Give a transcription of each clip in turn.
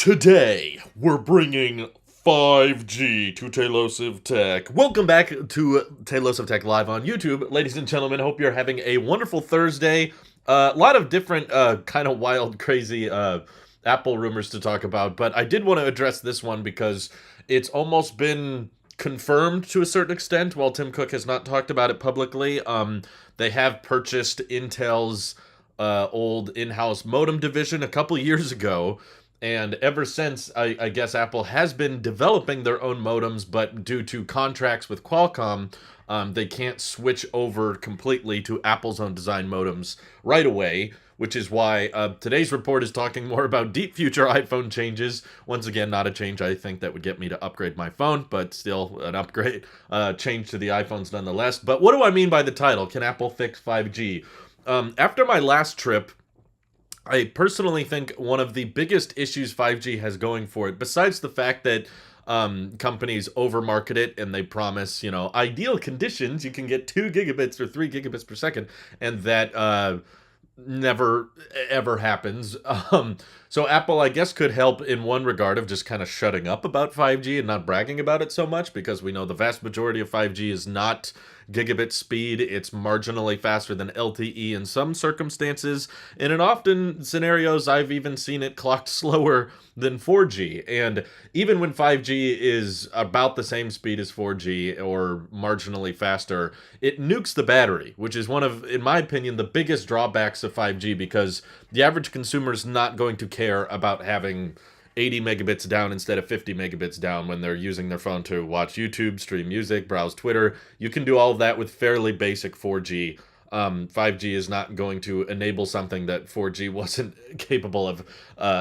Today, we're bringing 5G to Tailosive Tech. Welcome back to Tailosive Tech Live on YouTube. Ladies and gentlemen, hope you're having a wonderful Thursday. A lot of different kind of wild, crazy Apple rumors to talk about, but I did want to address this one because it's almost been confirmed to a certain extent, while Tim Cook has not talked about it publicly. They have purchased Intel's old in-house modem division a couple years ago, and ever since, I guess Apple has been developing their own modems, but due to contracts with Qualcomm, they can't switch over completely to Apple's own design modems right away, which is why today's report is talking more about deep future iPhone changes. Once again, not a change I think that would get me to upgrade my phone, but still an upgrade, change to the iPhones nonetheless. But what do I mean by the title? Can Apple fix 5G? After my last trip, I personally think one of the biggest issues 5G has going for it, besides the fact that companies overmarket it and they promise, ideal conditions, you can get 2 gigabits or 3 gigabits per second, and that never ever happens. So Apple, I guess, could help in one regard of just kind of shutting up about 5G and not bragging about it so much, because we know the vast majority of 5G is not gigabit speed. It's marginally faster than LTE in some circumstances, and in often scenarios I've even seen it clocked slower than 4G. And even when 5G is about the same speed as 4G or marginally faster, it nukes the battery, which is one of, in my opinion, the biggest drawbacks of 5G, because the average consumer is not going to care about having 80 megabits down instead of 50 megabits down when they're using their phone to watch YouTube, stream music, browse Twitter. You can do all of that with fairly basic 4G. 5G is not going to enable something that 4G wasn't capable of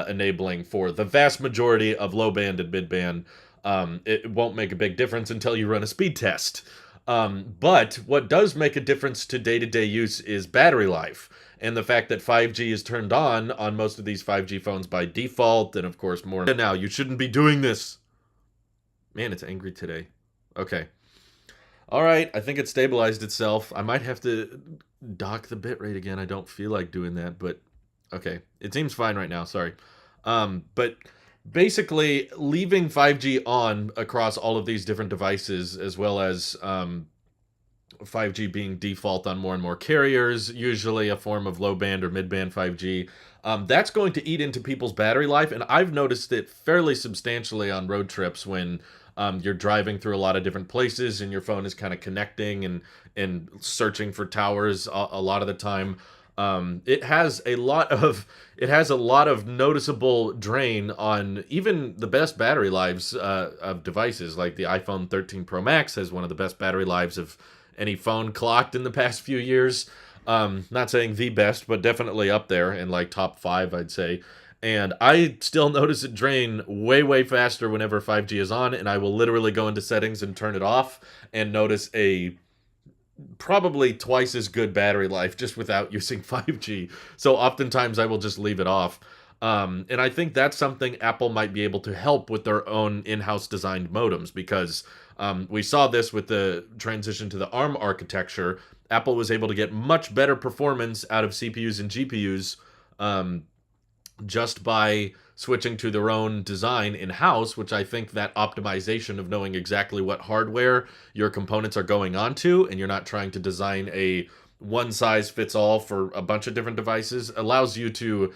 enabling for the vast majority of low band and mid band. It won't make a big difference until you run a speed test. But what does make a difference to day-to-day use is battery life. And the fact that 5G is turned on most of these 5G phones by default, and of course more now. You shouldn't be doing this. Man, it's angry today. Okay. All right, I think it stabilized itself. I might have to dock the bitrate again. I don't feel like doing that, but okay. It seems fine right now, sorry. But basically, leaving 5G on across all of these different devices, as well as 5G being default on more and more carriers, usually a form of low band or mid band 5G, that's going to eat into people's battery life. And I've noticed it fairly substantially on road trips when you're driving through a lot of different places and your phone is kind of connecting and searching for towers a lot of the time. It has a lot of noticeable drain on even the best battery lives of devices. Like the iPhone 13 Pro Max has one of the best battery lives of any phone clocked in the past few years. Not saying the best, but definitely up there in like top 5, I'd say. And I still notice it drain way, way faster whenever 5G is on, and I will literally go into settings and turn it off and notice a probably twice as good battery life just without using 5G. So oftentimes I will just leave it off. And I think that's something Apple might be able to help with their own in-house designed modems, because we saw this with the transition to the ARM architecture. Apple was able to get much better performance out of CPUs and GPUs just by switching to their own design in-house, which I think that optimization of knowing exactly what hardware your components are going onto, and you're not trying to design a one-size-fits-all for a bunch of different devices, allows you to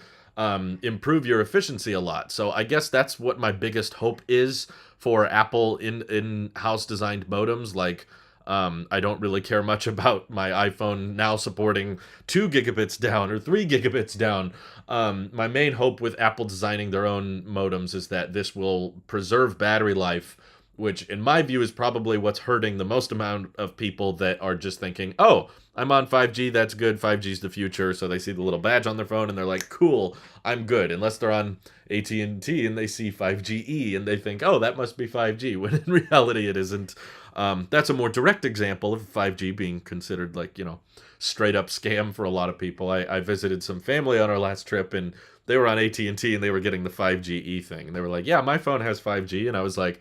improve your efficiency a lot. So I guess that's what my biggest hope is for Apple in-house designed modems. Like, I don't really care much about my iPhone now supporting 2 gigabits down or 3 gigabits down. My main hope with Apple designing their own modems is that this will preserve battery life, which in my view is probably what's hurting the most amount of people that are just thinking, oh, I'm on 5G, that's good, 5G's the future. So they see the little badge on their phone and they're like, cool, I'm good. Unless they're on AT&T and they see 5GE and they think, oh, that must be 5G, when in reality it isn't. That's a more direct example of 5G being considered like, straight up scam for a lot of people. I visited some family on our last trip, and they were on AT&T and they were getting the 5GE thing. And they were like, yeah, my phone has 5G. And I was like,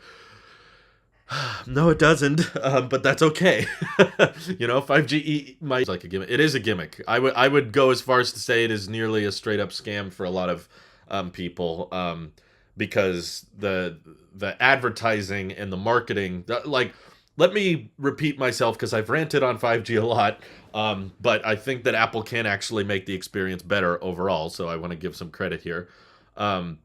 no, it doesn't, but that's okay. 5G might like a gimmick. It is a gimmick. I would go as far as to say it is nearly a straight up scam for a lot of people. because the advertising and the marketing, like, let me repeat myself because I've ranted on 5G a lot, but I think that Apple can actually make the experience better overall, so I want to give some credit here. Um,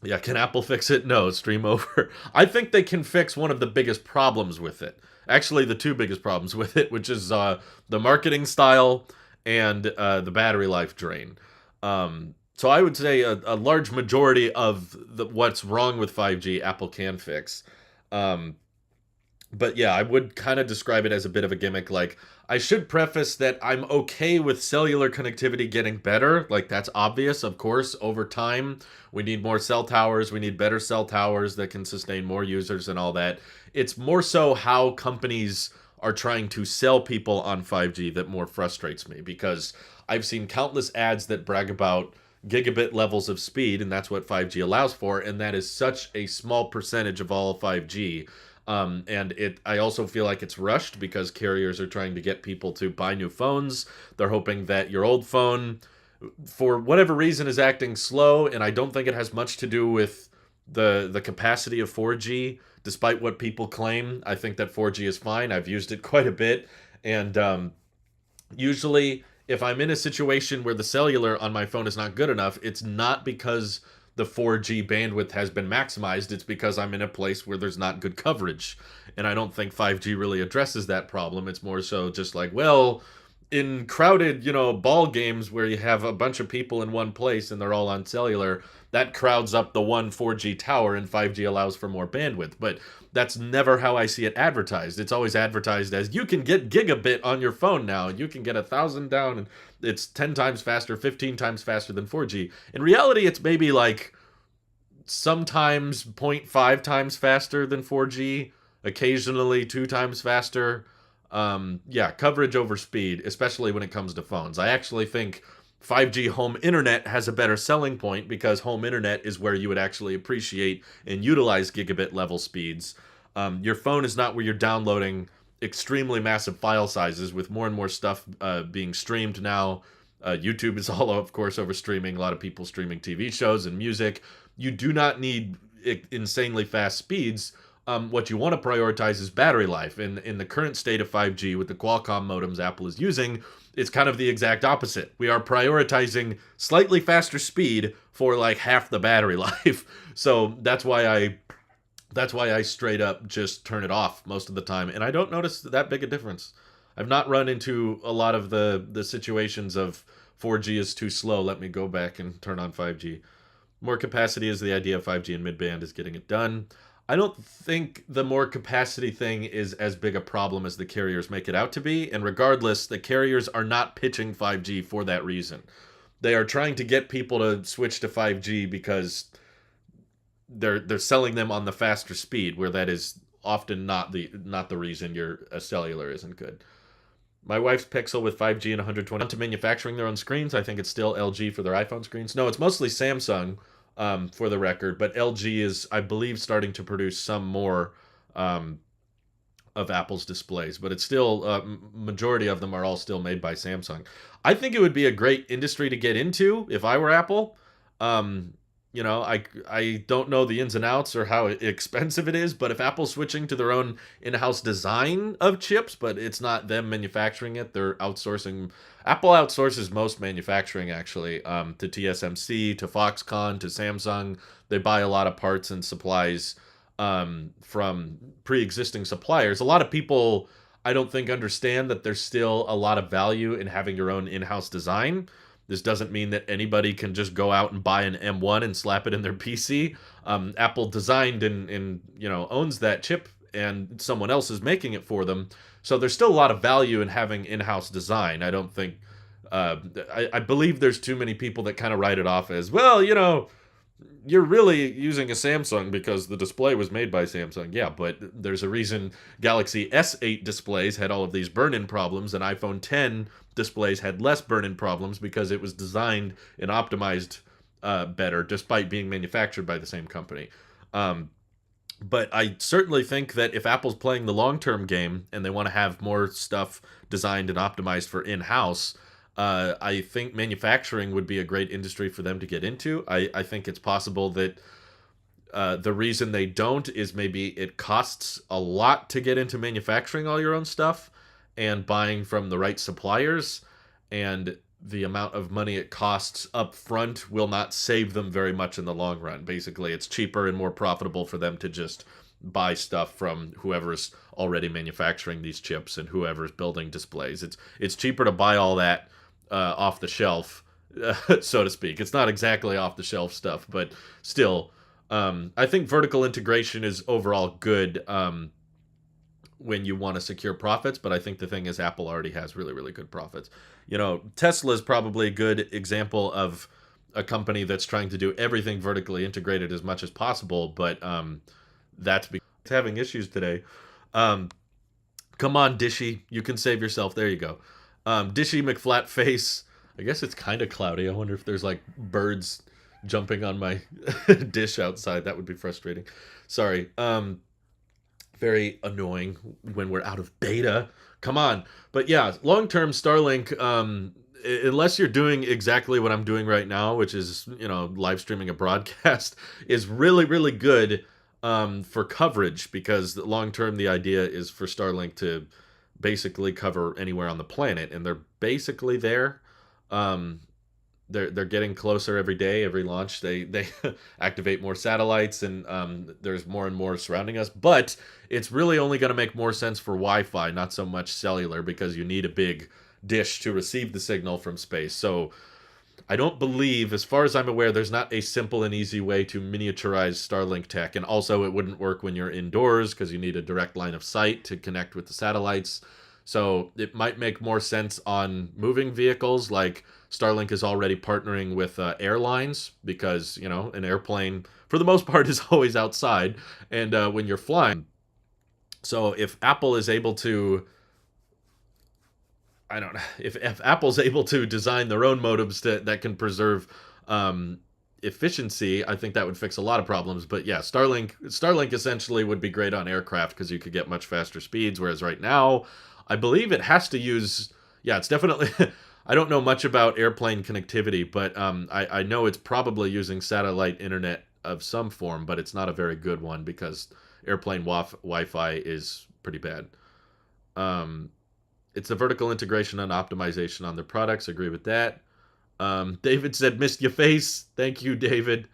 yeah, can Apple fix it? No, stream over. I think they can fix one of the biggest problems with it. Actually, the two biggest problems with it, which is the marketing style and the battery life drain. So I would say a large majority of what's wrong with 5G, Apple can fix. Um, but yeah, I would kind of describe it as a bit of a gimmick. Like, I should preface that I'm okay with cellular connectivity getting better. Like, that's obvious, of course, over time. We need more cell towers. We need better cell towers that can sustain more users and all that. It's more so how companies are trying to sell people on 5G that more frustrates me, because I've seen countless ads that brag about gigabit levels of speed, and that's what 5G allows for, and that is such a small percentage of all 5G. I also feel like it's rushed because carriers are trying to get people to buy new phones. They're hoping that your old phone, for whatever reason, is acting slow, and I don't think it has much to do with the capacity of 4G. Despite what people claim, I think that 4G is fine. I've used it quite a bit, and usually, if I'm in a situation where the cellular on my phone is not good enough, it's not because the 4G bandwidth has been maximized. It's because I'm in a place where there's not good coverage. And I don't think 5G really addresses that problem. It's more so just like, well, in crowded, ball games where you have a bunch of people in one place and they're all on cellular, that crowds up the one 4G tower, and 5G allows for more bandwidth. But that's never how I see it advertised. It's always advertised as, you can get gigabit on your phone now. You can get 1,000 down, and it's 10 times faster, 15 times faster than 4G. In reality, it's maybe like sometimes 0.5 times faster than 4G, occasionally 2 times faster. Yeah, coverage over speed, especially when it comes to phones. I actually think 5G home internet has a better selling point, because home internet is where you would actually appreciate and utilize gigabit level speeds. Your phone is not where you're downloading extremely massive file sizes, with more and more stuff being streamed now. YouTube is all, of course, over streaming. A lot of people streaming TV shows and music. You do not need insanely fast speeds. What you want to prioritize is battery life. In the current state of 5G with the Qualcomm modems Apple is using, it's kind of the exact opposite. We are prioritizing slightly faster speed for like half the battery life. So that's why I straight up just turn it off most of the time, and I don't notice that big a difference. I've not run into a lot of the situations of 4G is too slow, let me go back and turn on 5G. More capacity is the idea of 5G, and mid-band is getting it done. I don't think the more capacity thing is as big a problem as the carriers make it out to be, and regardless, the carriers are not pitching 5G for that reason. They are trying to get people to switch to 5G because they're selling them on the faster speed, where that is often not the reason your cellular isn't good. My wife's Pixel with 5G and 120 to manufacturing their own screens. I think it's still LG for their iPhone screens. No, it's mostly Samsung, for the record, but LG is, I believe, starting to produce some more of Apple's displays, but it's still majority of them are all still made by Samsung. I think it would be a great industry to get into if I were Apple. Um, I don't know the ins and outs or how expensive it is, but if Apple's switching to their own in-house design of chips, but it's not them manufacturing it, they're outsourcing. Apple outsources most manufacturing, actually, to TSMC, to Foxconn, to Samsung. They buy a lot of parts and supplies from pre-existing suppliers. A lot of people, I don't think, understand that there's still a lot of value in having your own in-house design. This doesn't mean that anybody can just go out and buy an M1 and slap it in their PC. Apple designed and owns that chip, and someone else is making it for them. So there's still a lot of value in having in-house design. I don't think I believe there's too many people that kind of write it off as, well, you're really using a Samsung because the display was made by Samsung. Yeah, but there's a reason Galaxy S8 displays had all of these burn-in problems, and iPhone 10 displays had less burn-in problems because it was designed and optimized better, despite being manufactured by the same company. But I certainly think that if Apple's playing the long-term game and they want to have more stuff designed and optimized for in-house, I think manufacturing would be a great industry for them to get into. I think it's possible that The reason they don't is maybe it costs a lot to get into manufacturing all your own stuff and buying from the right suppliers, and the amount of money it costs up front will not save them very much in the long run. Basically, it's cheaper and more profitable for them to just buy stuff from whoever's already manufacturing these chips and whoever's building displays. It's cheaper to buy all that off the shelf, so to speak. It's not exactly off the shelf stuff, but still, I think vertical integration is overall good when you want to secure profits, but I think the thing is Apple already has really, really good profits. You know, Tesla is probably a good example of a company that's trying to do everything vertically integrated as much as possible, but that's because it's having issues today. Um, Come on, Dishy, you can save yourself. There you go. Dishy McFlatface. I guess it's kind of cloudy. I wonder if there's like birds jumping on my dish outside. That would be frustrating. Sorry. Very annoying when we're out of beta. Come on. But yeah, long-term Starlink, unless you're doing exactly what I'm doing right now, which is, you know, live streaming a broadcast, is really, really good for coverage, because long-term the idea is for Starlink to basically cover anywhere on the planet, and they're basically there. Um, they're getting closer every day, every launch. They activate more satellites, and there's more and more surrounding us. But it's really only going to make more sense for Wi-Fi, not so much cellular, because you need a big dish to receive the signal from space. So I don't believe, as far as I'm aware, there's not a simple and easy way to miniaturize Starlink tech. And also, it wouldn't work when you're indoors because you need a direct line of sight to connect with the satellites. So it might make more sense on moving vehicles, like Starlink is already partnering with airlines, because, you know, an airplane, for the most part, is always outside. And when you're flying, so if Apple is able to, I don't know, if Apple's able to design their own modems that can preserve efficiency, I think that would fix a lot of problems. But yeah, Starlink essentially would be great on aircraft because you could get much faster speeds, whereas right now, I believe it has to use, yeah, it's definitely, I don't know much about airplane connectivity, but I know it's probably using satellite internet of some form, but it's not a very good one because airplane Wi-Fi is pretty bad. Um, it's the vertical integration and optimization on their products. Agree with that. David said, missed your face. Thank you, David.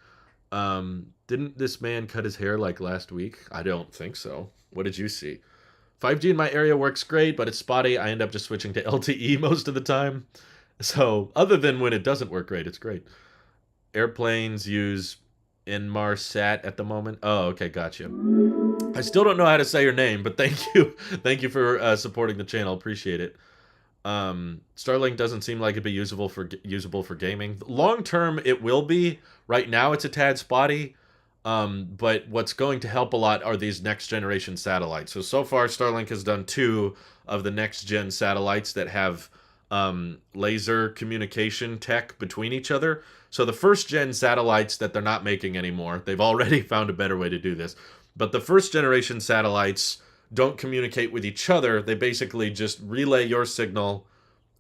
Didn't this man cut his hair like last week? I don't think so. What did you see? 5G in my area works great, but it's spotty. I end up just switching to LTE most of the time. So other than when it doesn't work great, it's great. Airplanes use Inmarsat at the moment. Oh, okay, gotcha. I still don't know how to say your name, but thank you. Thank you for supporting the channel. Appreciate it. Starlink doesn't seem like it'd be usable for gaming. Long term, it will be. Right now, it's a tad spotty. But what's going to help a lot are these next generation satellites. So far, Starlink has done 2 of the next gen satellites that have laser communication tech between each other. So the first gen satellites that they're not making anymore, they've already found a better way to do this. But the first generation satellites don't communicate with each other. They basically just relay your signal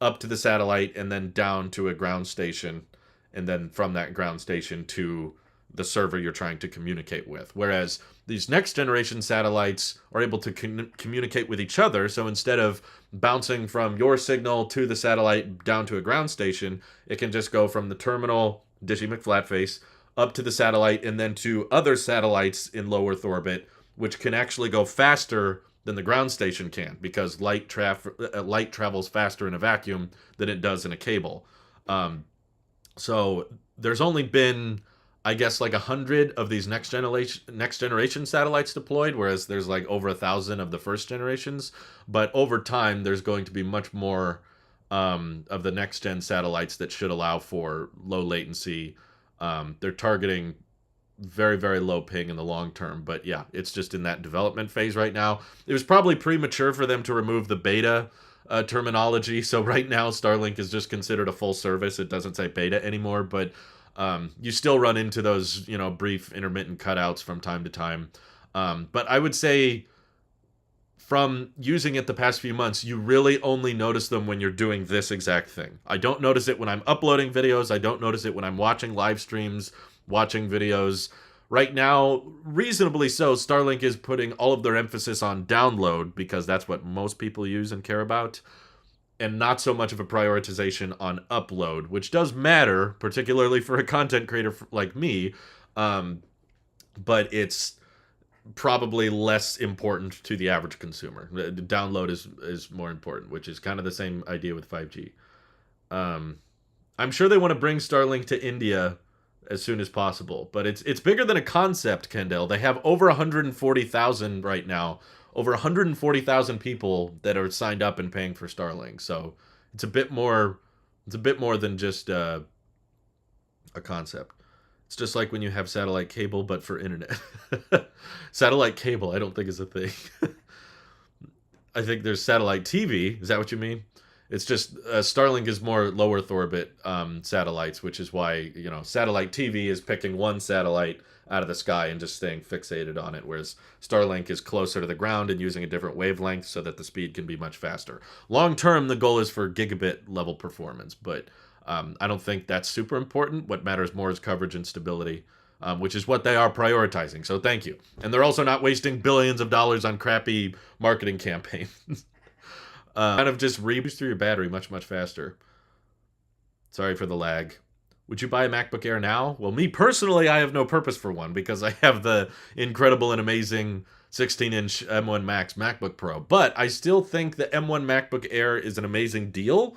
up to the satellite and then down to a ground station, and then from that ground station to the server you're trying to communicate with. Whereas these next generation satellites are able to communicate with each other. So instead of bouncing from your signal to the satellite down to a ground station, it can just go from the terminal, Dishy McFlatface, up to the satellite and then to other satellites in low Earth orbit, which can actually go faster than the ground station can, because light travels faster in a vacuum than it does in a cable. So there's only been, I guess, like 100 of these next generation satellites deployed, whereas there's like over 1,000 of the first generations. But over time, there's going to be much more of the next gen satellites that should allow for low latency. They're targeting very, very low ping in the long term. But yeah, it's just in that development phase right now. It was probably premature for them to remove the beta terminology. So right now, Starlink is just considered a full service. It doesn't say beta anymore, but you still run into those, you know, brief intermittent cutouts from time to time. But I would say from using it the past few months, you really only notice them when you're doing this exact thing. I don't notice it when I'm uploading videos. I don't notice it when I'm watching live streams, watching videos. right now, reasonably so, Starlink is putting all of their emphasis on download because that's what most people use and care about, and not so much of a prioritization on upload, which does matter, particularly for a content creator like me, but it's probably less important to the average consumer. The download is more important, which is kind of the same idea with 5G. I'm sure they want to bring Starlink to India as soon as possible, but it's bigger than a concept, Kendall. They have over 140,000 right now, over 140,000 people that are signed up and paying for Starlink. So it's a bit more. It's a bit more than just a concept. It's just like when you have satellite cable, but for internet. Satellite cable, I don't think is a thing. I think there's satellite TV. Is that what you mean? It's just Starlink is more low Earth orbit satellites, which is why, you know, satellite TV is picking one satellite out of the sky and just staying fixated on it, whereas Starlink is closer to the ground and using a different wavelength so that the speed can be much faster. Long term, the goal is for gigabit level performance, but I don't think that's super important. What matters more is coverage and stability, which is what they are prioritizing. So thank you. And they're also not wasting billions of dollars on crappy marketing campaigns. Kind of just reboost through your battery much, much faster. Sorry for the lag. Would you buy a MacBook Air now? Well, me personally, I have no purpose for one because I have the incredible and amazing 16-inch M1 Max MacBook Pro. But I still think the M1 MacBook Air is an amazing deal.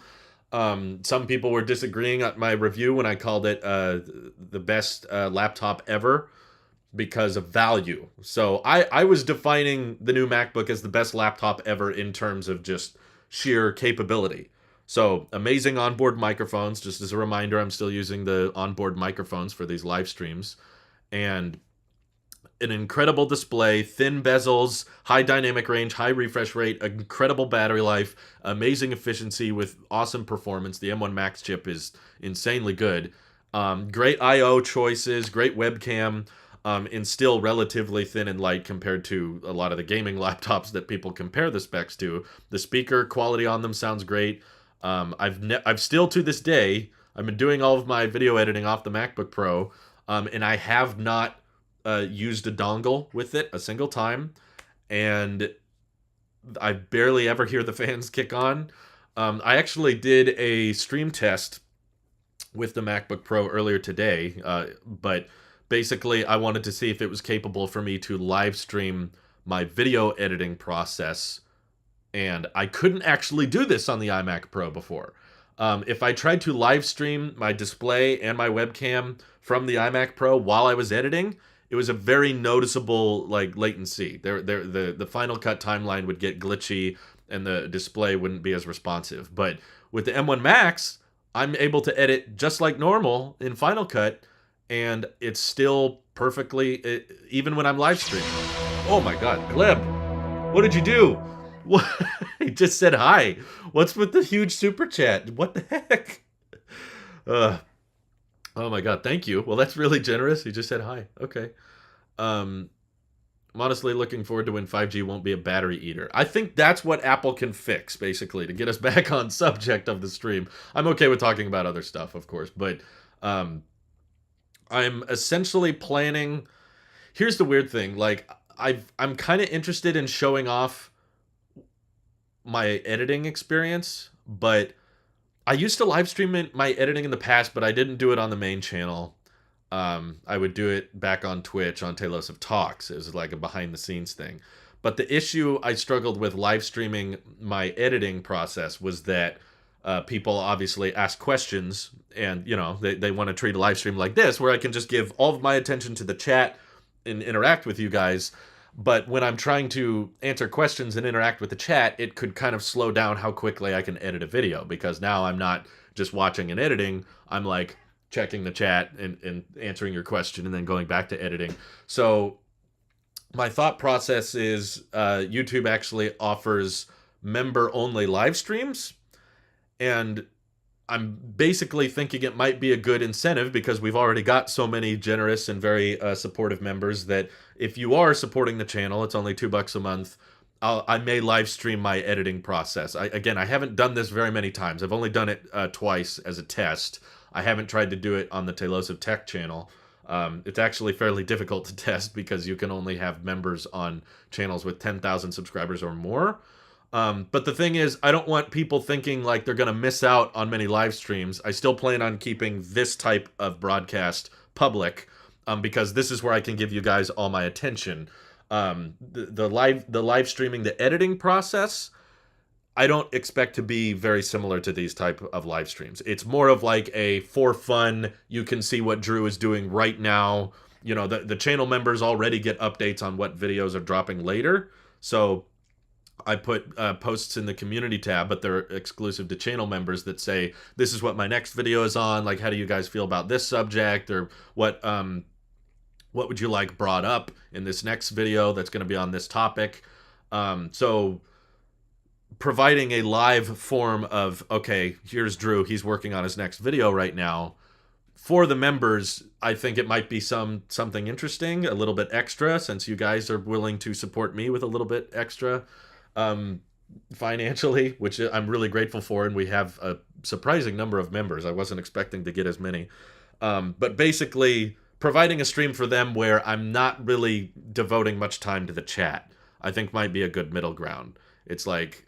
Some people were disagreeing at my review when I called it the best laptop ever because of value. So I was defining the new MacBook as the best laptop ever in terms of just sheer capability. So amazing onboard microphones. Just as a reminder, I'm still using the onboard microphones for these live streams. And an incredible display, thin bezels, high dynamic range, high refresh rate, incredible battery life, amazing efficiency with awesome performance. The M1 Max chip is insanely good. Great I/O choices, great webcam, and still relatively thin and light compared to a lot of the gaming laptops that people compare the specs to. The speaker quality on them sounds great. I've still to this day, I've been doing all of my video editing off the MacBook Pro, and I have not used a dongle with it a single time, and I barely ever hear the fans kick on. I actually did a stream test with the MacBook Pro earlier today, but basically I wanted to see if it was capable for me to live stream my video editing process, and I couldn't actually do this on the iMac Pro before. If I tried to live stream my display and my webcam from the iMac Pro while I was editing, it was a very noticeable latency. The Final Cut timeline would get glitchy and the display wouldn't be as responsive. But with the M1 Max, I'm able to edit just like normal in Final Cut, and it's still perfectly, even when I'm live streaming. Oh my God, Gleb, what did you do? What? He just said hi. What's with the huge super chat? What the heck? Oh my God, thank you. Well, that's really generous. He just said hi. Okay. I'm honestly looking forward to when 5G won't be a battery eater. I think that's what Apple can fix, basically, to get us back on subject of the stream. I'm okay with talking about other stuff, of course, but I'm essentially planning. Here's the weird thing. Like, I'm kind of interested in showing off my editing experience, but I used to live stream my editing in the past, but I didn't do it on the main channel. I would do it back on Twitch on Tailosive Talks. It was like a behind the scenes thing. But the issue I struggled with live streaming my editing process was that people obviously ask questions, and you know they want to treat a live stream like this where I can just give all of my attention to the chat and interact with you guys. But when I'm trying to answer questions and interact with the chat, it could kind of slow down how quickly I can edit a video, because now I'm not just watching and editing. I'm like checking the chat and answering your question and then going back to editing. So my thought process is YouTube actually offers member-only live streams, and I'm basically thinking it might be a good incentive because we've already got so many generous and very supportive members that if you are supporting the channel, it's only $2 a month. I may live stream my editing process. Again, I haven't done this very many times. I've only done it twice as a test. I haven't tried to do it on the Tailosive Tech channel. It's actually fairly difficult to test because you can only have members on channels with 10,000 subscribers or more. But the thing is, I don't want people thinking like they're going to miss out on many live streams. I still plan on keeping this type of broadcast public, because this is where I can give you guys all my attention. The live streaming, the editing process, I don't expect to be very similar to these type of live streams. It's more of like a for fun, you can see what Drew is doing right now. You know, the channel members already get updates on what videos are dropping later. So I put posts in the community tab, but they're exclusive to channel members that say, this is what my next video is on. Like, how do you guys feel about this subject? Or what would you like brought up in this next video that's going to be on this topic? So providing a live form of, okay, here's Drew, he's working on his next video right now. For the members, I think it might be something interesting, a little bit extra, since you guys are willing to support me with a little bit extra financially, which I'm really grateful for, and we have a surprising number of members. I wasn't expecting to get as many. But basically, providing a stream for them where I'm not really devoting much time to the chat, I think might be a good middle ground. It's like,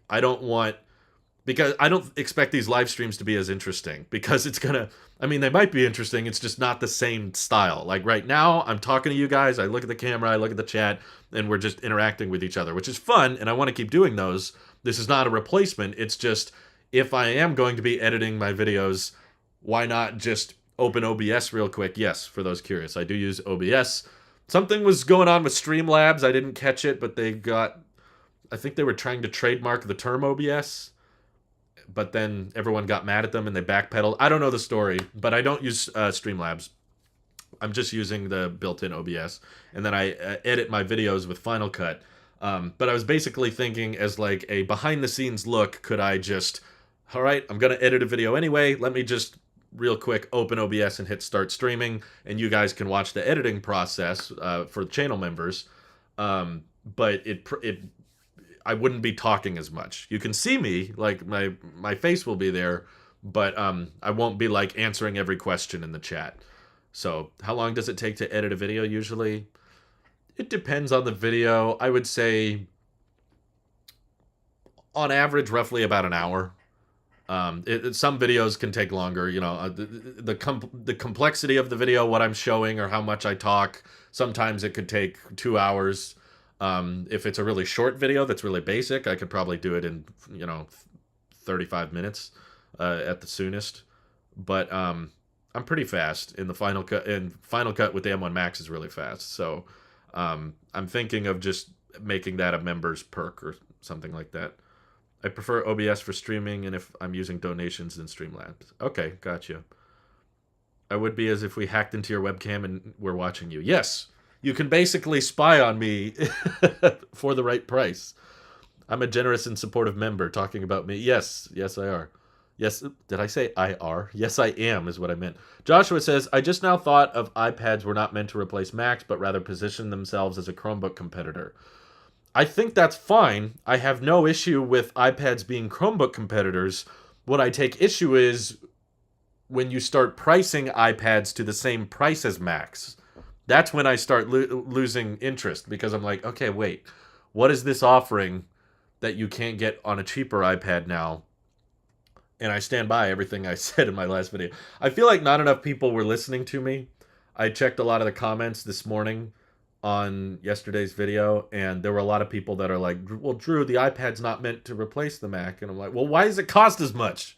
because I don't expect these live streams to be as interesting, because they might be interesting, it's just not the same style. Like right now, I'm talking to you guys, I look at the camera, I look at the chat, and we're just interacting with each other, which is fun, and I want to keep doing those. This is not a replacement, it's just, if I am going to be editing my videos, why not just open OBS real quick? Yes, for those curious, I do use OBS. Something was going on with Streamlabs, I didn't catch it, but I think they were trying to trademark the term OBS, but then everyone got mad at them and they backpedaled. I don't know the story, but I don't use Streamlabs. I'm just using the built-in OBS, and then I edit my videos with Final Cut. But I was basically thinking, as like a behind-the-scenes look, could I just, all right, I'm going to edit a video anyway, let me just real quick open OBS and hit start streaming, and you guys can watch the editing process for channel members. But I wouldn't be talking as much. You can see me, like my face will be there, but I won't be like answering every question in the chat. So how long does it take to edit a video usually? It depends on the video. I would say on average roughly about an hour. Some videos can take longer, you know, the complexity of the video, what I'm showing, or how much I talk. Sometimes it could take 2 hours. If it's a really short video that's really basic, I could probably do it in, 35 minutes at the soonest. But I'm pretty fast in the Final Cut. And Final Cut with the M1 Max is really fast. So I'm thinking of just making that a member's perk or something like that. I prefer OBS for streaming, and if I'm using donations, then Streamlabs. Okay, gotcha. I would be as if we hacked into your webcam and we're watching you. Yes, you can basically spy on me for the right price. I'm a generous and supportive member talking about me. Yes, I are. Yes, did I say I are? Yes, I am is what I meant. Joshua says, I just now thought of iPads were not meant to replace Macs, but rather position themselves as a Chromebook competitor. I think that's fine. I have no issue with iPads being Chromebook competitors. What I take issue is when you start pricing iPads to the same price as Macs. That's when I start losing interest, because I'm like, okay, wait, what is this offering that you can't get on a cheaper iPad now? And I stand by everything I said in my last video. I feel like not enough people were listening to me. I checked a lot of the comments this morning on yesterday's video, and there were a lot of people that are like, well, Drew, the iPad's not meant to replace the Mac. And I'm like, well, why does it cost as much?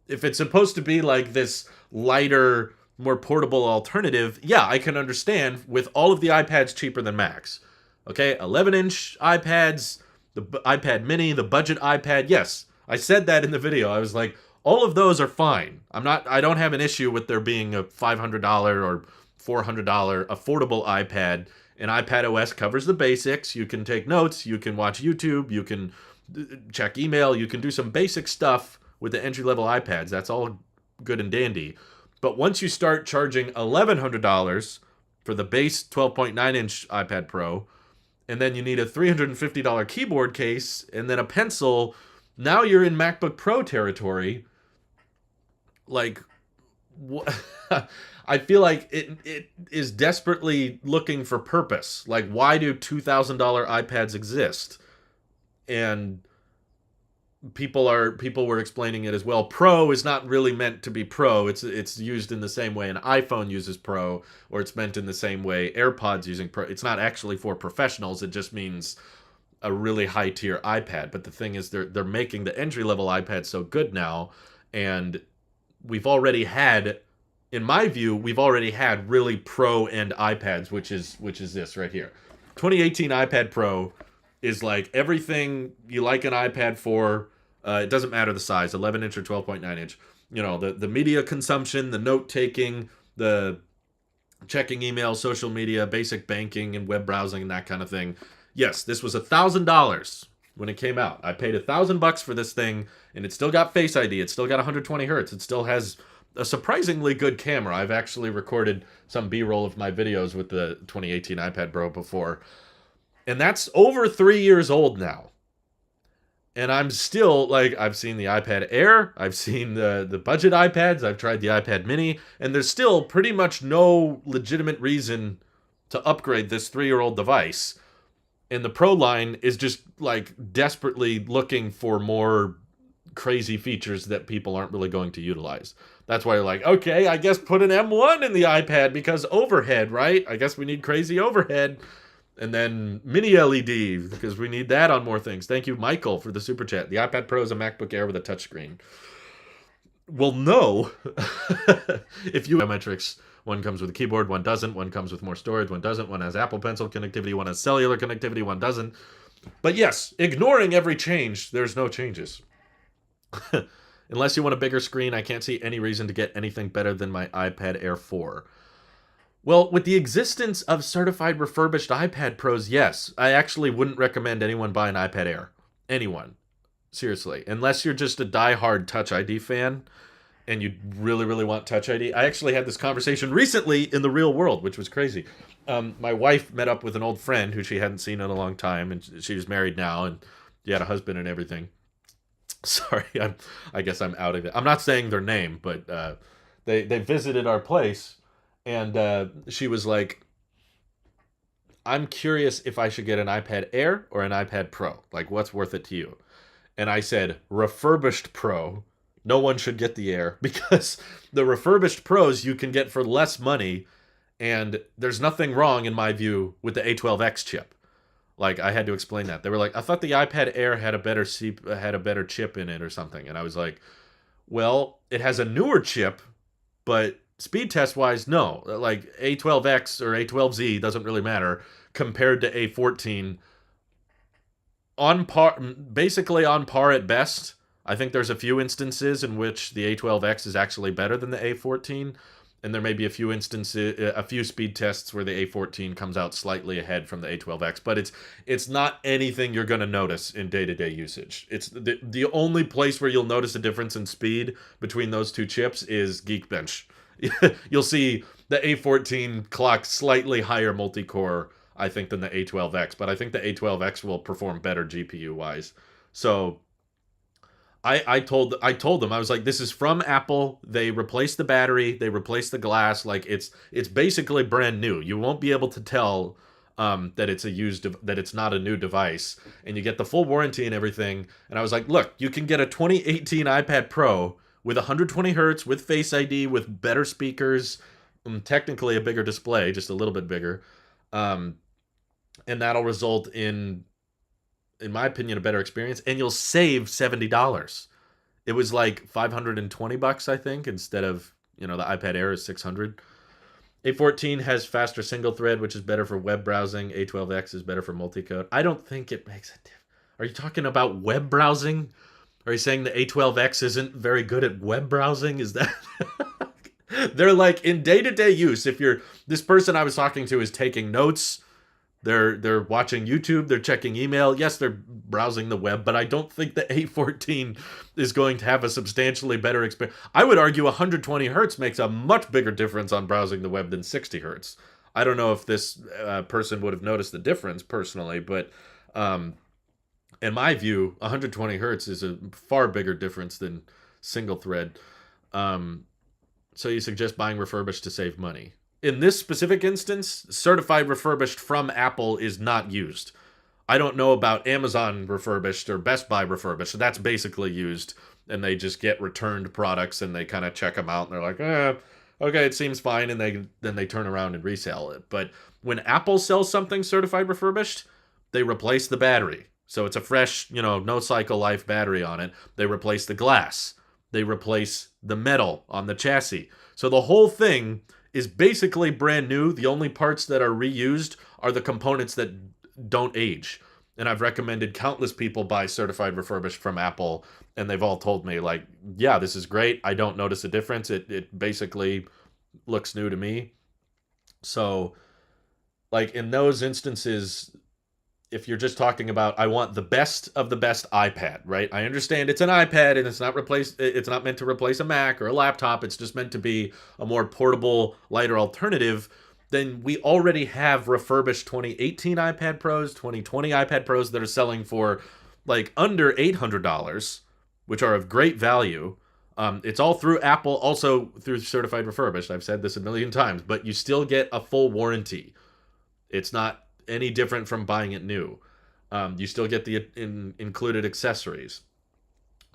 If it's supposed to be like this lighter, more portable alternative, yeah, I can understand with all of the iPads cheaper than Macs. Okay, 11-inch iPads, the iPad mini, the budget iPad, yes. I said that in the video. I was like, all of those are fine. I don't have an issue with there being a $500 or $400 affordable iPad. And iPad OS covers the basics. You can take notes, you can watch YouTube, you can check email, you can do some basic stuff with the entry-level iPads. That's all good and dandy. But once you start charging $1,100 for the base 12.9-inch iPad Pro, and then you need a $350 keyboard case, and then a pencil, now you're in MacBook Pro territory. Like, I feel like it is desperately looking for purpose. Like, why do $2,000 iPads exist? And people were explaining it as well. Pro is not really meant to be pro. It's used in the same way an iPhone uses pro, or it's meant in the same way AirPods using pro. It's not actually for professionals. It just means a really high tier iPad. But the thing is, they're making the entry level iPad so good now, and we've already had, in my view, we've already had really pro end iPads, which is this right here. 2018 iPad Pro is like everything you like an iPad for. It doesn't matter the size, 11 inch or 12.9 inch. You know, the media consumption, the note taking, the checking email, social media, basic banking and web browsing and that kind of thing. Yes, this was $1,000 when it came out. I paid $1,000 for this thing, and it still got Face ID. It still got 120 hertz. It still has a surprisingly good camera. I've actually recorded some B-roll of my videos with the 2018 iPad Pro before, and that's over 3 years old now. And I'm still, like, I've seen the iPad Air, I've seen the budget iPads, I've tried the iPad Mini, and there's still pretty much no legitimate reason to upgrade this 3-year-old device. And the Pro line is just, like, desperately looking for more crazy features that people aren't really going to utilize. That's why you're like, okay, I guess put an M1 in the iPad because overhead, right? I guess we need crazy overhead. And then mini LED, because we need that on more things. Thank you, Michael, for the super chat. The iPad Pro is a MacBook Air with a touchscreen. Well, no. If you biometrics, one comes with a keyboard, one doesn't. One comes with more storage, one doesn't. One has Apple Pencil connectivity, one has cellular connectivity, one doesn't. But yes, ignoring every change, there's no changes. Unless you want a bigger screen, I can't see any reason to get anything better than my iPad Air 4. Well, with the existence of certified refurbished iPad Pros, yes. I actually wouldn't recommend anyone buy an iPad Air. Anyone. Seriously. Unless you're just a die-hard Touch ID fan and you really, really want Touch ID. I actually had this conversation recently in the real world, which was crazy. My wife met up with an old friend who she hadn't seen in a long time, and she was married now, and she had a husband and everything. Sorry, I guess I'm out of it. I'm not saying their name, but they visited our place. And she was like, I'm curious if I should get an iPad Air or an iPad Pro. Like, what's worth it to you? And I said, refurbished Pro. No one should get the Air because the refurbished Pros you can get for less money. And there's nothing wrong, in my view, with the A12X chip. Like, I had to explain that. They were like, I thought the iPad Air had a better chip in it or something. And I was like, well, it has a newer chip, but speed test wise, no. Like A12X or A12Z doesn't really matter compared to A14. On par, basically on par at best. I think there's a few instances in which the A12X is actually better than the A14, and there may be a few instances, a few speed tests where the A14 comes out slightly ahead from the A12X, but it's not anything you're going to notice in day-to-day usage. It's the only place where you'll notice a difference in speed between those two chips is Geekbench. You'll see the A14 clock slightly higher multi-core, I think, than the A12X, but I think the A12X will perform better GPU-wise. So I told them, I was like, this is from Apple. They replaced the battery, they replaced the glass. Like, it's basically brand new. You won't be able to tell that it's not a new device, and you get the full warranty and everything. And I was like, look, you can get a 2018 iPad Pro with 120 hertz, with Face ID, with better speakers, technically a bigger display, just a little bit bigger, and that'll result in my opinion, a better experience, and you'll save $70. It was like $520, I think, instead of, the iPad Air is $600. A14 has faster single thread, which is better for web browsing. A12X is better for multi-code. I don't think it makes a difference. Are you talking about web browsing? Are you saying the A12X isn't very good at web browsing? Is that... They're like, in day-to-day use, if this person I was talking to is taking notes, they're watching YouTube, they're checking email, yes, they're browsing the web, but I don't think the A14 is going to have a substantially better experience. I would argue 120 hertz makes a much bigger difference on browsing the web than 60 hertz. I don't know if this person would have noticed the difference personally, but in my view, 120 hertz is a far bigger difference than single thread. So you suggest buying refurbished to save money. In this specific instance, certified refurbished from Apple is not used. I don't know about Amazon refurbished or Best Buy refurbished. So that's basically used, and they just get returned products and they kind of check them out and they're like, okay, it seems fine, and then they turn around and resell it. But when Apple sells something certified refurbished, they replace the battery. So it's a fresh, no cycle life battery on it. They replace the glass. They replace the metal on the chassis. So the whole thing is basically brand new. The only parts that are reused are the components that don't age. And I've recommended countless people buy certified refurbished from Apple, and they've all told me, like, yeah, this is great. I don't notice a difference. It basically looks new to me. So, like, in those instances, if you're just talking about, I want the best of the best iPad, right? I understand it's an iPad and it's not meant to replace a Mac or a laptop. It's just meant to be a more portable, lighter alternative. Then we already have refurbished 2018 iPad Pros, 2020 iPad Pros that are selling for like under $800, which are of great value. It's all through Apple, also through certified refurbished. I've said this a million times, but you still get a full warranty. It's not any different from buying it new. You still get the included accessories.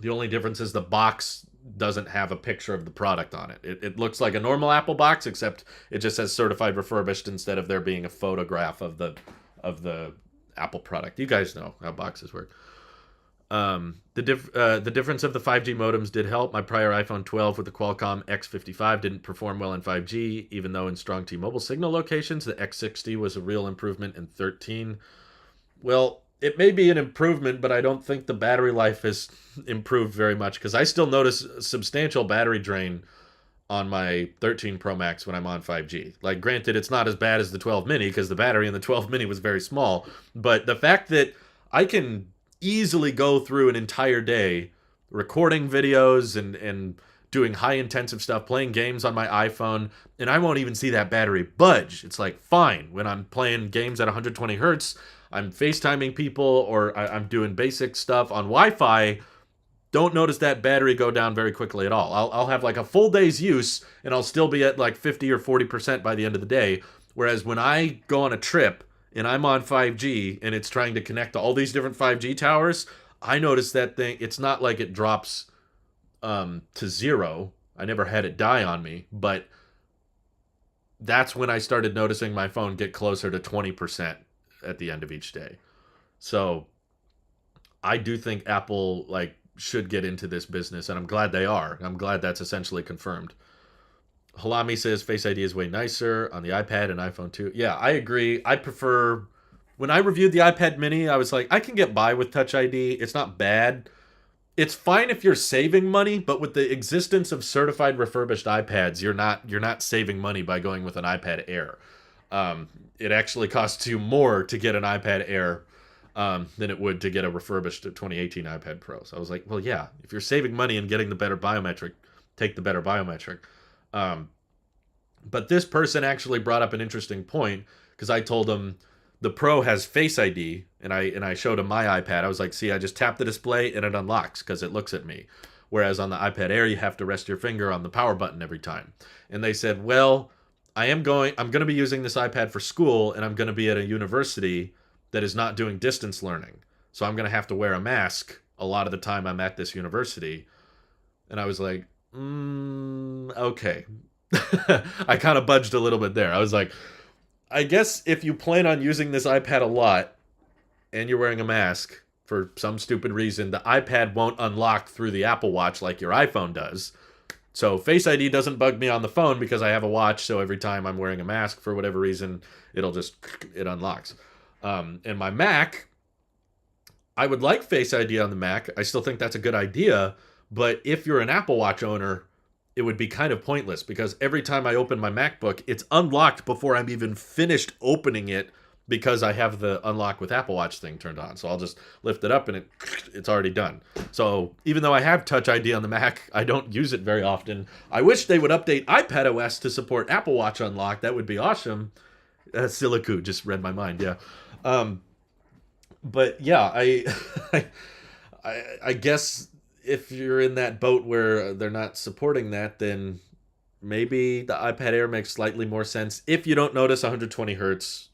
The only difference is the box doesn't have a picture of the product on it. It looks like a normal Apple box, except it just says certified refurbished instead of there being a photograph of the Apple product. You guys know how boxes work. The difference of the 5G modems did help. My prior iPhone 12 with the Qualcomm X55 didn't perform well in 5G, even though in strong T-Mobile signal locations, the X60 was a real improvement in 13. Well, it may be an improvement, but I don't think the battery life has improved very much, because I still notice substantial battery drain on my 13 Pro Max when I'm on 5G. Like, granted, it's not as bad as the 12 mini, because the battery in the 12 mini was very small, but the fact that I can easily go through an entire day recording videos and doing high intensive stuff, playing games on my iPhone, and I won't even see that battery budge. It's like, fine, when I'm playing games at 120 hertz, I'm FaceTiming people, or I'm doing basic stuff on Wi-Fi, don't notice that battery go down very quickly at all. I'll have like a full day's use, and I'll still be at like 50 or 40% by the end of the day. Whereas when I go on a trip and I'm on 5G and it's trying to connect to all these different 5G towers, I notice that thing, it's not like it drops to zero. I never had it die on me, but that's when I started noticing my phone get closer to 20% at the end of each day. So I do think Apple should get into this business, and I'm glad they are. I'm glad that's essentially confirmed. Halami says Face ID is way nicer on the iPad and iPhone 2. Yeah, I agree. I prefer, when I reviewed the iPad mini, I was like, I can get by with Touch ID. It's not bad. It's fine if you're saving money, but with the existence of certified refurbished iPads, you're not saving money by going with an iPad Air. It actually costs you more to get an iPad Air than it would to get a refurbished 2018 iPad Pro. So I was like, well, yeah, if you're saving money and getting the better biometric, take the better biometric. But this person actually brought up an interesting point, because I told him the Pro has Face ID, and I showed him my iPad. I was like, see, I just tap the display and it unlocks because it looks at me. Whereas on the iPad Air, you have to rest your finger on the power button every time. And they said, well, I'm going to be using this iPad for school, and I'm going to be at a university that is not doing distance learning. So I'm going to have to wear a mask a lot of the time I'm at this university. And I was like, okay. I kind of budged a little bit there. I was like, I guess if you plan on using this iPad a lot and you're wearing a mask for some stupid reason, the iPad won't unlock through the Apple Watch like your iPhone does. So Face ID doesn't bug me on the phone because I have a watch, so every time I'm wearing a mask for whatever reason, it unlocks. And my Mac, I would like Face ID on the Mac. I still think that's a good idea, but if you're an Apple Watch owner, it would be kind of pointless, because every time I open my MacBook, it's unlocked before I'm even finished opening it, because I have the unlock with Apple Watch thing turned on. So I'll just lift it up and it's already done. So even though I have Touch ID on the Mac, I don't use it very often. I wish they would update iPadOS to support Apple Watch unlock. That would be awesome. Silicu just read my mind, yeah. But yeah, I guess if you're in that boat where they're not supporting that, then maybe the iPad Air makes slightly more sense. If you don't notice 120 hertz,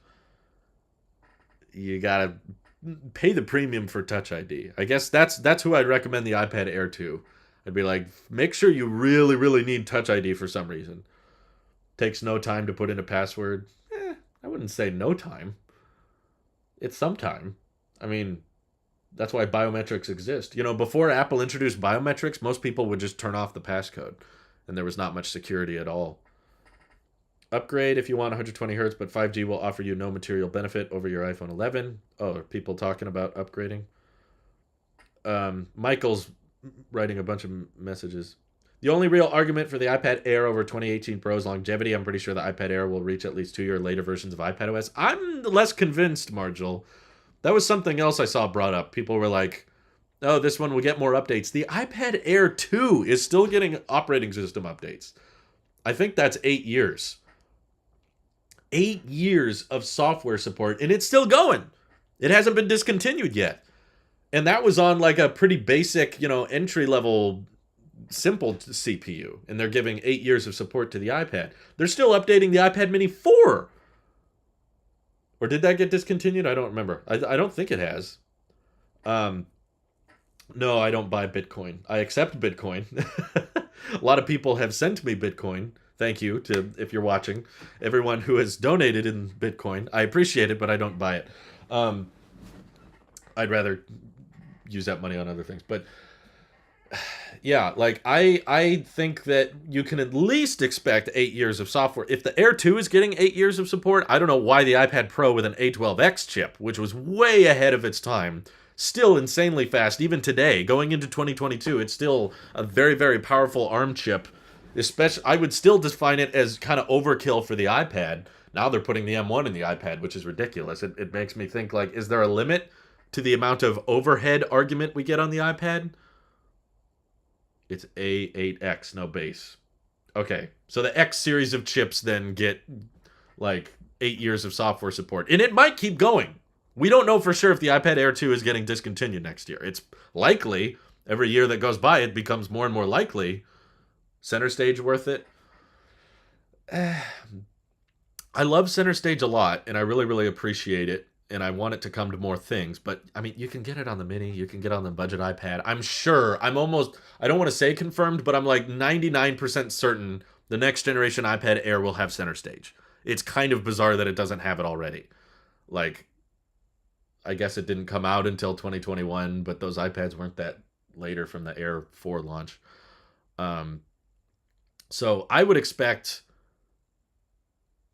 you gotta pay the premium for Touch ID. I guess that's who I'd recommend the iPad Air to. I'd be like, make sure you really, really need Touch ID for some reason. Takes no time to put in a password. I wouldn't say no time. It's some time. I mean, that's why biometrics exist. You know, before Apple introduced biometrics, most people would just turn off the passcode, and there was not much security at all. Upgrade if you want 120 hertz, but 5G will offer you no material benefit over your iPhone 11. Oh, are people talking about upgrading? Michael's writing a bunch of messages. The only real argument for the iPad Air over 2018 Pro is longevity. I'm pretty sure the iPad Air will reach at least 2-year later versions of iPadOS. I'm less convinced, Margil. That was something else I saw brought up. People were like, oh, this one will get more updates. The iPad Air 2 is still getting operating system updates. I think that's 8 years. 8 years of software support, and it's still going. It hasn't been discontinued yet. And that was on like a pretty basic, entry-level simple CPU, and they're giving 8 years of support to the iPad. They're still updating the iPad Mini 4. Or did that get discontinued? I don't remember. I don't think it has. No, I don't buy Bitcoin. I accept Bitcoin. A lot of people have sent me Bitcoin. Thank you to, if you're watching, everyone who has donated in Bitcoin. I appreciate it, but I don't buy it. I'd rather use that money on other things. But yeah, like I think that you can at least expect 8 years of software. If the Air 2 is getting 8 years of support, I don't know why the iPad Pro with an A12X chip, which was way ahead of its time, still insanely fast, even today, going into 2022, it's still a very, very powerful ARM chip. Especially, I would still define it as kind of overkill for the iPad. Now they're putting the M1 in the iPad, which is ridiculous. It makes me think, like, is there a limit to the amount of overhead argument we get on the iPad? It's A8X, no base. Okay, so the X series of chips then get, like, 8 years of software support. And it might keep going. We don't know for sure if the iPad Air 2 is getting discontinued next year. It's likely. Every year that goes by, it becomes more and more likely. Center Stage worth it? I love Center Stage a lot, and I really, really appreciate it, and I want it to come to more things. But, I mean, you can get it on the Mini. You can get it on the budget iPad. I'm sure. I don't want to say confirmed, but I'm like 99% certain the next generation iPad Air will have Center Stage. It's kind of bizarre that it doesn't have it already. Like, I guess it didn't come out until 2021, but those iPads weren't that later from the Air 4 launch. So I would expect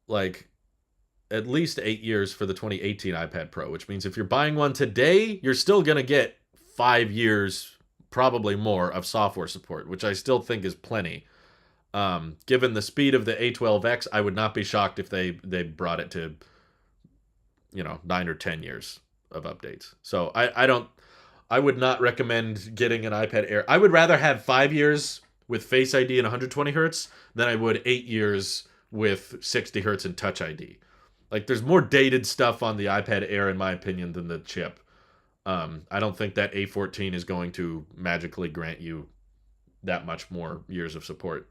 like at least 8 years for the 2018 iPad Pro, which means if you're buying one today, you're still going to get 5 years, probably more, of software support, which I still think is plenty. Given the speed of the A12X, I would not be shocked if they brought it to, 9 or 10 years of updates. So I would not recommend getting an iPad Air. I would rather have 5 years with Face ID and 120 hertz than I would 8 years with 60 hertz and Touch ID. Like, there's more dated stuff on the iPad Air, in my opinion, than the chip. I don't think that A14 is going to magically grant you that much more years of support.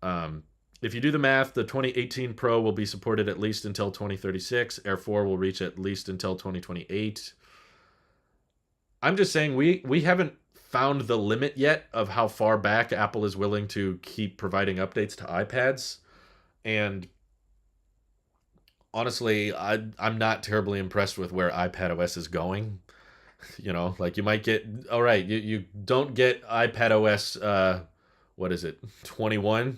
If you do the math, the 2018 Pro will be supported at least until 2036. Air 4 will reach at least until 2028. I'm just saying we haven't found the limit yet of how far back Apple is willing to keep providing updates to iPads. And honestly, I'm not terribly impressed with where iPadOS is going. Like you might get, all right, you don't get iPadOS, what is it, 21?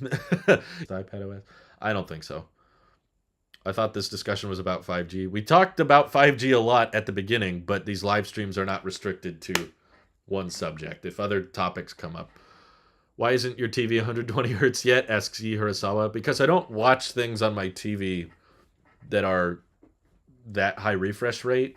iPadOS? I don't think so. I thought this discussion was about 5G. We talked about 5G a lot at the beginning, but these live streams are not restricted to one subject. If other topics come up. Why isn't your TV 120 hertz yet? Asks Yi Hirasawa. Because I don't watch things on my TV that are that high refresh rate,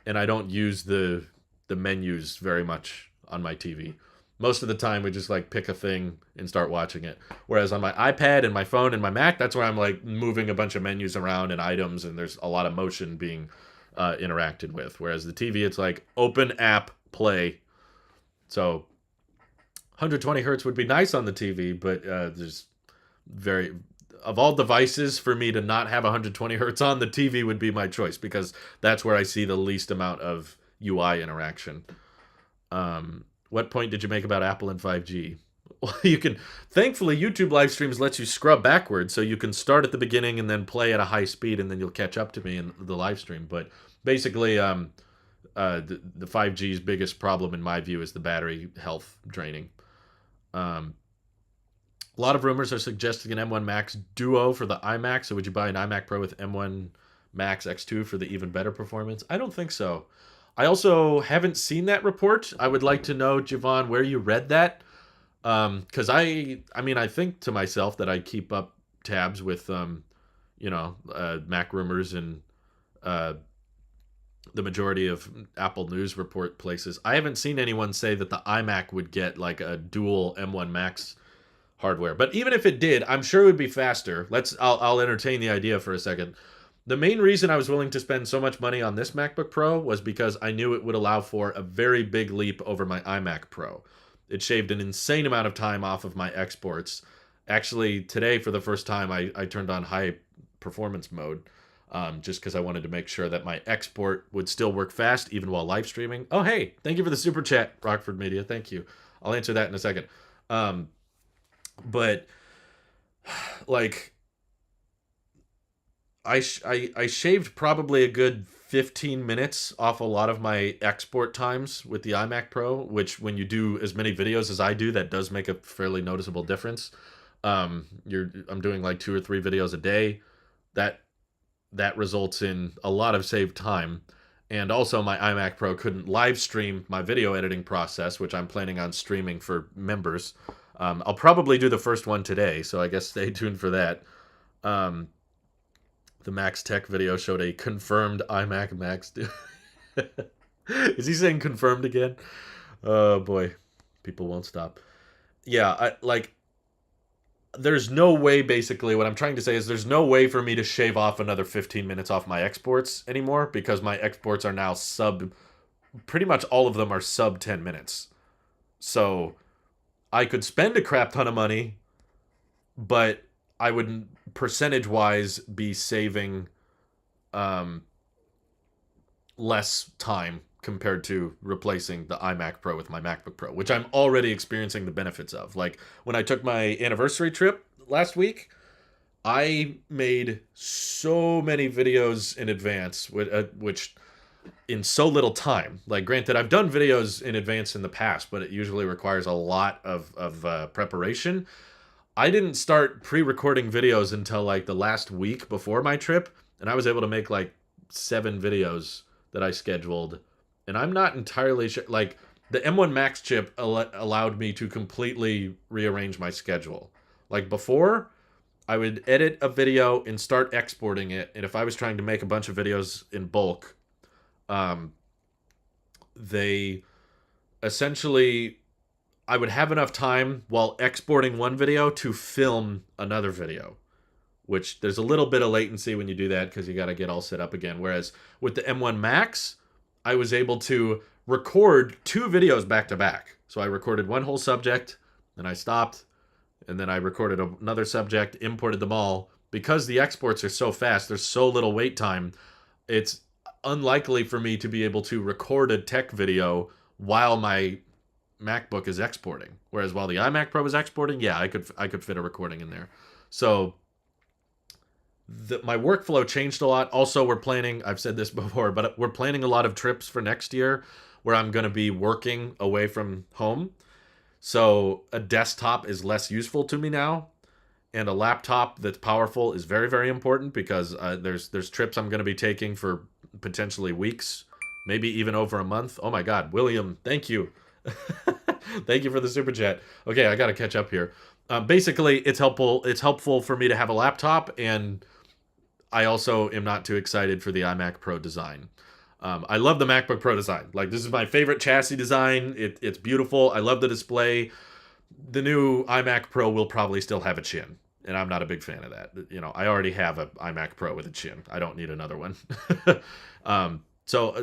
and I don't use the menus very much on my TV. Most of the time, we just like pick a thing and start watching it. Whereas on my iPad and my phone and my Mac, that's where I'm like moving a bunch of menus around and items, and there's a lot of motion being interacted with. Whereas the TV, it's like open app, play. So 120 hertz would be nice on the TV, but there's very of all devices for me to not have 120 hertz on, the TV would be my choice because that's where I see the least amount of UI interaction. What point did you make about Apple and 5G? Well, you can, thankfully, YouTube live streams lets you scrub backwards, so you can start at the beginning and then play at a high speed, and then you'll catch up to me in the live stream. But basically, the 5G's biggest problem, in my view, is the battery health draining. Um, a lot of rumors are suggesting an M1 Max Duo for the iMac. So would you buy an iMac Pro with M1 Max X2 for the even better performance? I don't think so. I also haven't seen that report. I would like to know, Javon, where you read that. Because I mean, I think to myself that I keep up tabs with, Mac rumors and the majority of Apple News report places. I haven't seen anyone say that the iMac would get like a dual M1 Max hardware. But even if it did, I'm sure it would be faster. I'll entertain the idea for a second. The main reason I was willing to spend so much money on this MacBook Pro was because I knew it would allow for a very big leap over my iMac Pro. It shaved an insane amount of time off of my exports. Actually, today, for the first time, I turned on high performance mode just because I wanted to make sure that my export would still work fast, even while live streaming. Oh, hey, thank you for the super chat, Rockford Media. Thank you. I'll answer that in a second. But, like, I shaved probably a good 15 minutes off a lot of my export times with the iMac Pro, which when you do as many videos as I do, that does make a fairly noticeable difference. I'm doing like 2 or 3 videos a day. That results in a lot of saved time. And also my iMac Pro couldn't live stream my video editing process, which I'm planning on streaming for members. I'll probably do the first one today, so I guess stay tuned for that. The Max Tech video showed a confirmed iMac Max. Is he saying confirmed again? Oh boy, people won't stop. Yeah, there's no way, basically, what I'm trying to say is there's no way for me to shave off another 15 minutes off my exports anymore because my exports are now pretty much all of them are sub 10 minutes. So I could spend a crap ton of money, but I would percentage-wise be saving less time compared to replacing the iMac Pro with my MacBook Pro, which I'm already experiencing the benefits of. Like when I took my anniversary trip last week, I made so many videos in advance, which in so little time. Like, granted, I've done videos in advance in the past, but it usually requires a lot of preparation. I didn't start pre-recording videos until like the last week before my trip, and I was able to make like 7 videos that I scheduled. And I'm not entirely sure, like the M1 Max chip allowed me to completely rearrange my schedule. Like before, I would edit a video and start exporting it, and if I was trying to make a bunch of videos in bulk, they essentially, I would have enough time while exporting one video to film another video, which there's a little bit of latency when you do that because you got to get all set up again. Whereas with the M1 Max, I was able to record 2 videos back to back. So I recorded one whole subject, then I stopped, and then I recorded another subject, imported them all. Because the exports are so fast, there's so little wait time, it's unlikely for me to be able to record a tech video while my MacBook is exporting. Whereas while the iMac Pro is exporting, yeah, I could fit a recording in there. So my workflow changed a lot. Also, I've said this before, but we're planning a lot of trips for next year where I'm going to be working away from home. So a desktop is less useful to me now. And a laptop that's powerful is very, very important because there's trips I'm going to be taking for potentially weeks, maybe even over a month. Oh my God, William, thank you. Thank you for the super chat. Okay, I got to catch up here. Basically, it's helpful. It's helpful for me to have a laptop, and I also am not too excited for the iMac Pro design. I love the MacBook Pro design. Like, this is my favorite chassis design. It's beautiful. I love the display. The new iMac Pro will probably still have a chin, and I'm not a big fan of that. You know, I already have an iMac Pro with a chin. I don't need another one. So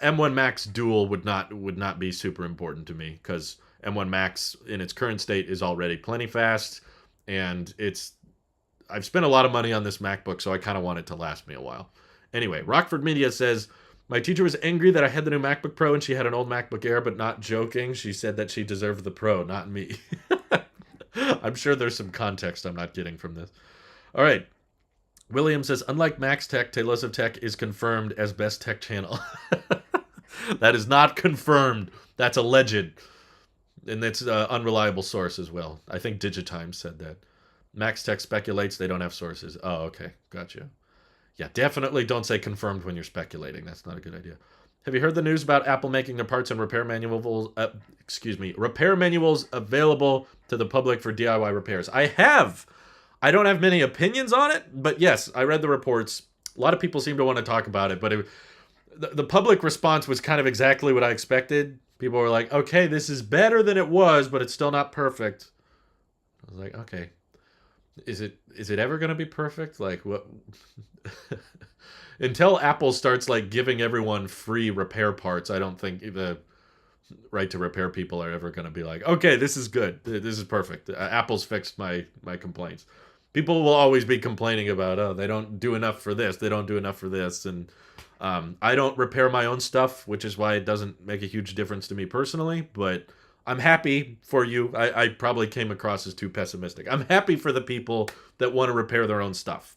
M1 Max Dual would not be super important to me because M1 Max in its current state is already plenty fast, and it's I've spent a lot of money on this MacBook, so I kind of want it to last me a while. Anyway, Rockford Media says, my teacher was angry that I had the new MacBook Pro and she had an old MacBook Air, but not joking. She said that she deserved the Pro, not me. I'm sure there's some context I'm not getting from this. All right. William says, unlike Max Tech, Tailosive Tech is confirmed as best tech channel. That is not confirmed. That's alleged. And it's an unreliable source as well. I think Digitimes said that. Max Tech speculates they don't have sources. Oh, okay. Gotcha. Yeah, definitely don't say confirmed when you're speculating. That's not a good idea. Have you heard the news about Apple making their parts and repair manuals, repair manuals available to the public for DIY repairs? I have. I don't have many opinions on it, but yes, I read the reports. A lot of people seem to want to talk about it, but the public response was kind of exactly what I expected. People were like, okay, this is better than it was, but it's still not perfect. I was like, okay. Is it ever going to be perfect? Like, what? Until Apple starts like giving everyone free repair parts, I don't think the right to repair people are ever going to be like, okay, this is good. This is perfect. Apple's fixed my complaints. People will always be complaining about, oh, they don't do enough for this. They don't do enough for this. And I don't repair my own stuff, which is why it doesn't make a huge difference to me personally. But I'm happy for you. I probably came across as too pessimistic. I'm happy for the people that want to repair their own stuff.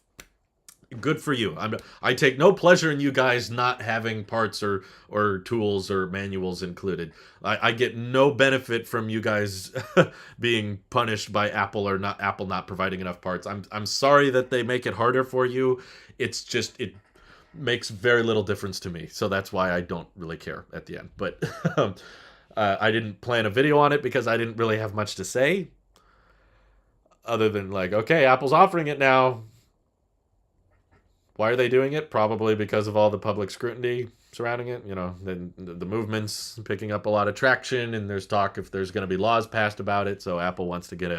Good for you. I take no pleasure in you guys not having parts or tools or manuals included. I get no benefit from you guys being punished by Apple or not Apple not providing enough parts. I'm sorry that they make it harder for you. It's just it makes very little difference to me. So that's why I don't really care at the end. But I didn't plan a video on it because I didn't really have much to say other than like, okay, Apple's offering it now. Why are they doing it? Probably because of all the public scrutiny surrounding it. You know, the movement's picking up a lot of traction, and there's talk if there's going to be laws passed about it. So Apple wants to get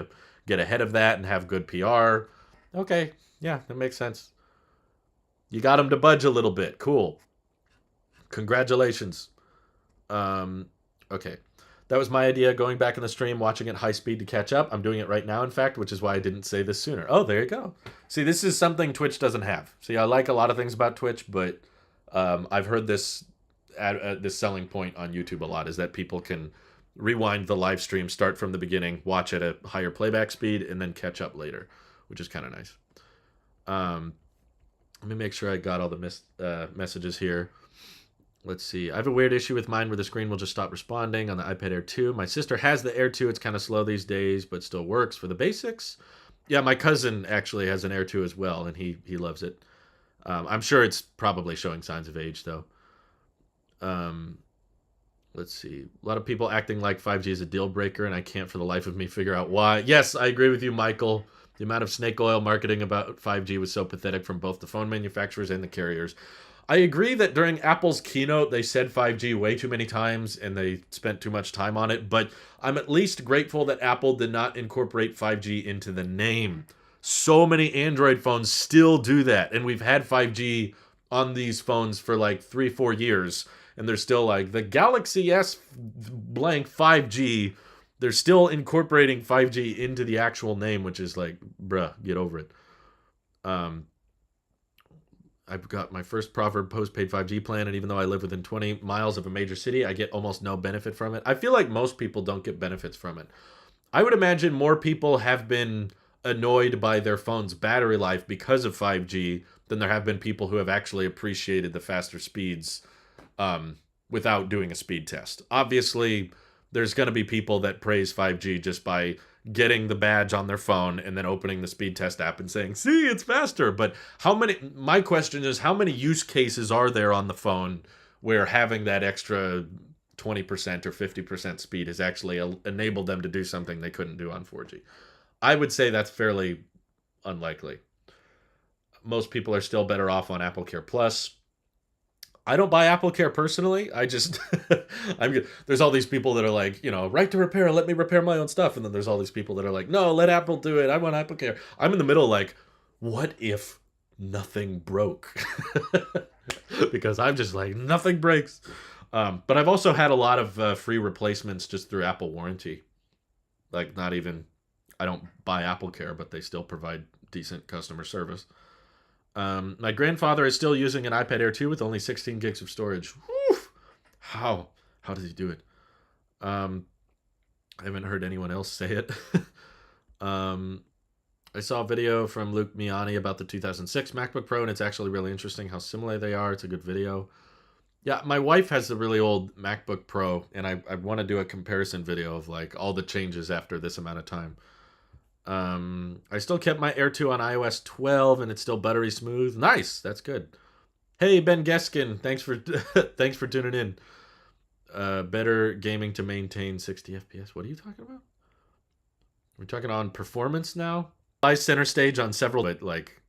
ahead of that and have good PR. Okay, yeah, that makes sense. You got them to budge a little bit. Cool. Congratulations. Okay. That was my idea, going back in the stream, watching it high speed to catch up. I'm doing it right now, in fact, which is why I didn't say this sooner. Oh, there you go. See, this is something Twitch doesn't have. See, I like a lot of things about Twitch, but I've heard this selling point on YouTube a lot, is that people can rewind the live stream, start from the beginning, watch at a higher playback speed, and then catch up later, which is kind of nice. Let me make sure I got all the messages here. Let's see. I have a weird issue with mine where the screen will just stop responding on the iPad Air 2. My sister has the Air 2. It's kind of slow these days, but still works for the basics. Yeah, my cousin actually has an Air 2 as well, and he loves it. I'm sure it's probably showing signs of age, though. Let's see. A lot of people acting like 5G is a deal breaker, and I can't for the life of me figure out why. Yes, I agree with you, Michael. The amount of snake oil marketing about 5G was so pathetic from both the phone manufacturers and the carriers. I agree that during Apple's keynote, they said 5G way too many times and they spent too much time on it, but I'm at least grateful that Apple did not incorporate 5G into the name. So many Android phones still do that, and we've had 5G on these phones for like 3-4 years, and they're still like, the Galaxy S blank 5G, they're still incorporating 5G into the actual name, which is like, bruh, get over it. I've got my first Proverb postpaid 5G plan, and even though I live within 20 miles of a major city, I get almost no benefit from it. I feel like most people don't get benefits from it. I would imagine more people have been annoyed by their phone's battery life because of 5G than there have been people who have actually appreciated the faster speeds without doing a speed test. Obviously, there's going to be people that praise 5G just by getting the badge on their phone and then opening the speed test app and saying, see, it's faster. But my question is, how many use cases are there on the phone where having that extra 20% or 50% speed has actually enabled them to do something they couldn't do on 4G? I would say that's fairly unlikely. Most people are still better off on Apple Care Plus. I don't buy Apple Care personally. I just, there's all these people that are like, you know, right to repair, let me repair my own stuff. And then there's all these people that are like, no, let Apple do it. I want Apple Care. I'm in the middle like, what if nothing broke? Because I'm just like, nothing breaks. But I've also had a lot of free replacements just through Apple warranty. Like not even, I don't buy Apple Care, but they still provide decent customer service. My grandfather is still using an iPad Air 2 with only 16 gigs of storage. Whew! How? How does he do it? Um, I haven't heard anyone else say it. um, I saw a video from Luke Miani about the 2006 MacBook Pro, and it's actually really interesting how similar they are. It's a good video. Yeah, my wife has a really old MacBook Pro, and I want to do a comparison video of like all the changes after this amount of time. I still kept my Air 2 on iOS 12, and it's still buttery smooth. Nice, that's good. Hey Ben Geskin, thanks for thanks for tuning in. Better gaming to maintain 60 FPS. What are you talking about? We're talking on performance now. Buy center stage on several, but like,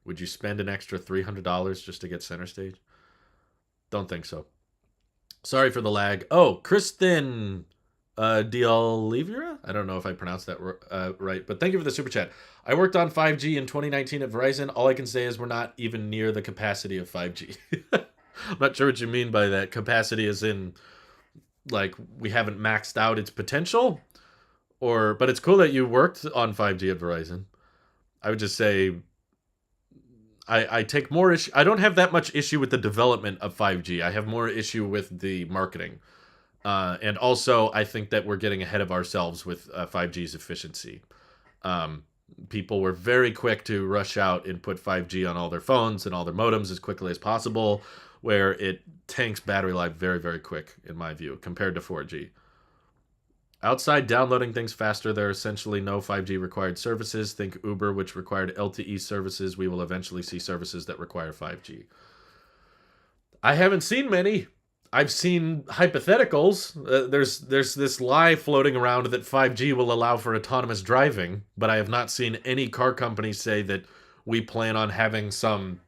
would you spend an extra $300 just to get center stage? Don't think so. Sorry for the lag. Oh, Kristen Diolivera? I don't know if I pronounced that right, but thank you for the super chat. I worked on 5G in 2019 at Verizon. All I can say is we're not even near the capacity of 5G. I'm not sure what you mean by that. Capacity is in, like, we haven't maxed out its potential? But it's cool that you worked on 5G at Verizon. I would just say I take more issue. I don't have that much issue with the development of 5G. I have more issue with the marketing. And also, I think that we're getting ahead of ourselves with 5G's efficiency. People were very quick to rush out and put 5G on all their phones and all their modems as quickly as possible, where it tanks battery life very, very quick, in my view, compared to 4G. Outside downloading things faster, there are essentially no 5G required services. Think Uber, which required LTE services. We will eventually see services that require 5G. I haven't seen many. I've seen hypotheticals. There's this lie floating around that 5G will allow for autonomous driving, but I have not seen any car company say that we plan on having some,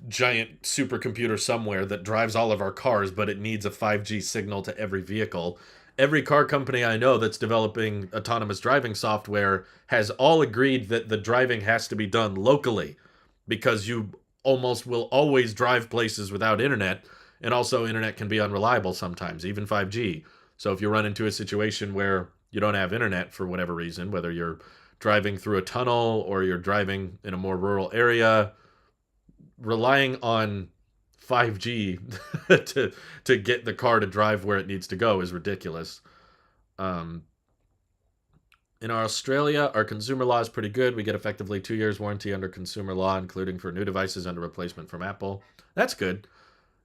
giant supercomputer somewhere that drives all of our cars, but it needs a 5G signal to every vehicle. Every car company I know that's developing autonomous driving software has all agreed that the driving has to be done locally, because you almost will always drive places without internet, and also internet can be unreliable sometimes, even 5G. So if you run into a situation where you don't have internet for whatever reason, whether you're driving through a tunnel or you're driving in a more rural area, relying on 5G to get the car to drive where it needs to go is ridiculous. In Australia, our consumer law is pretty good. We get effectively 2 years warranty under consumer law, including for new devices under replacement from Apple. That's good.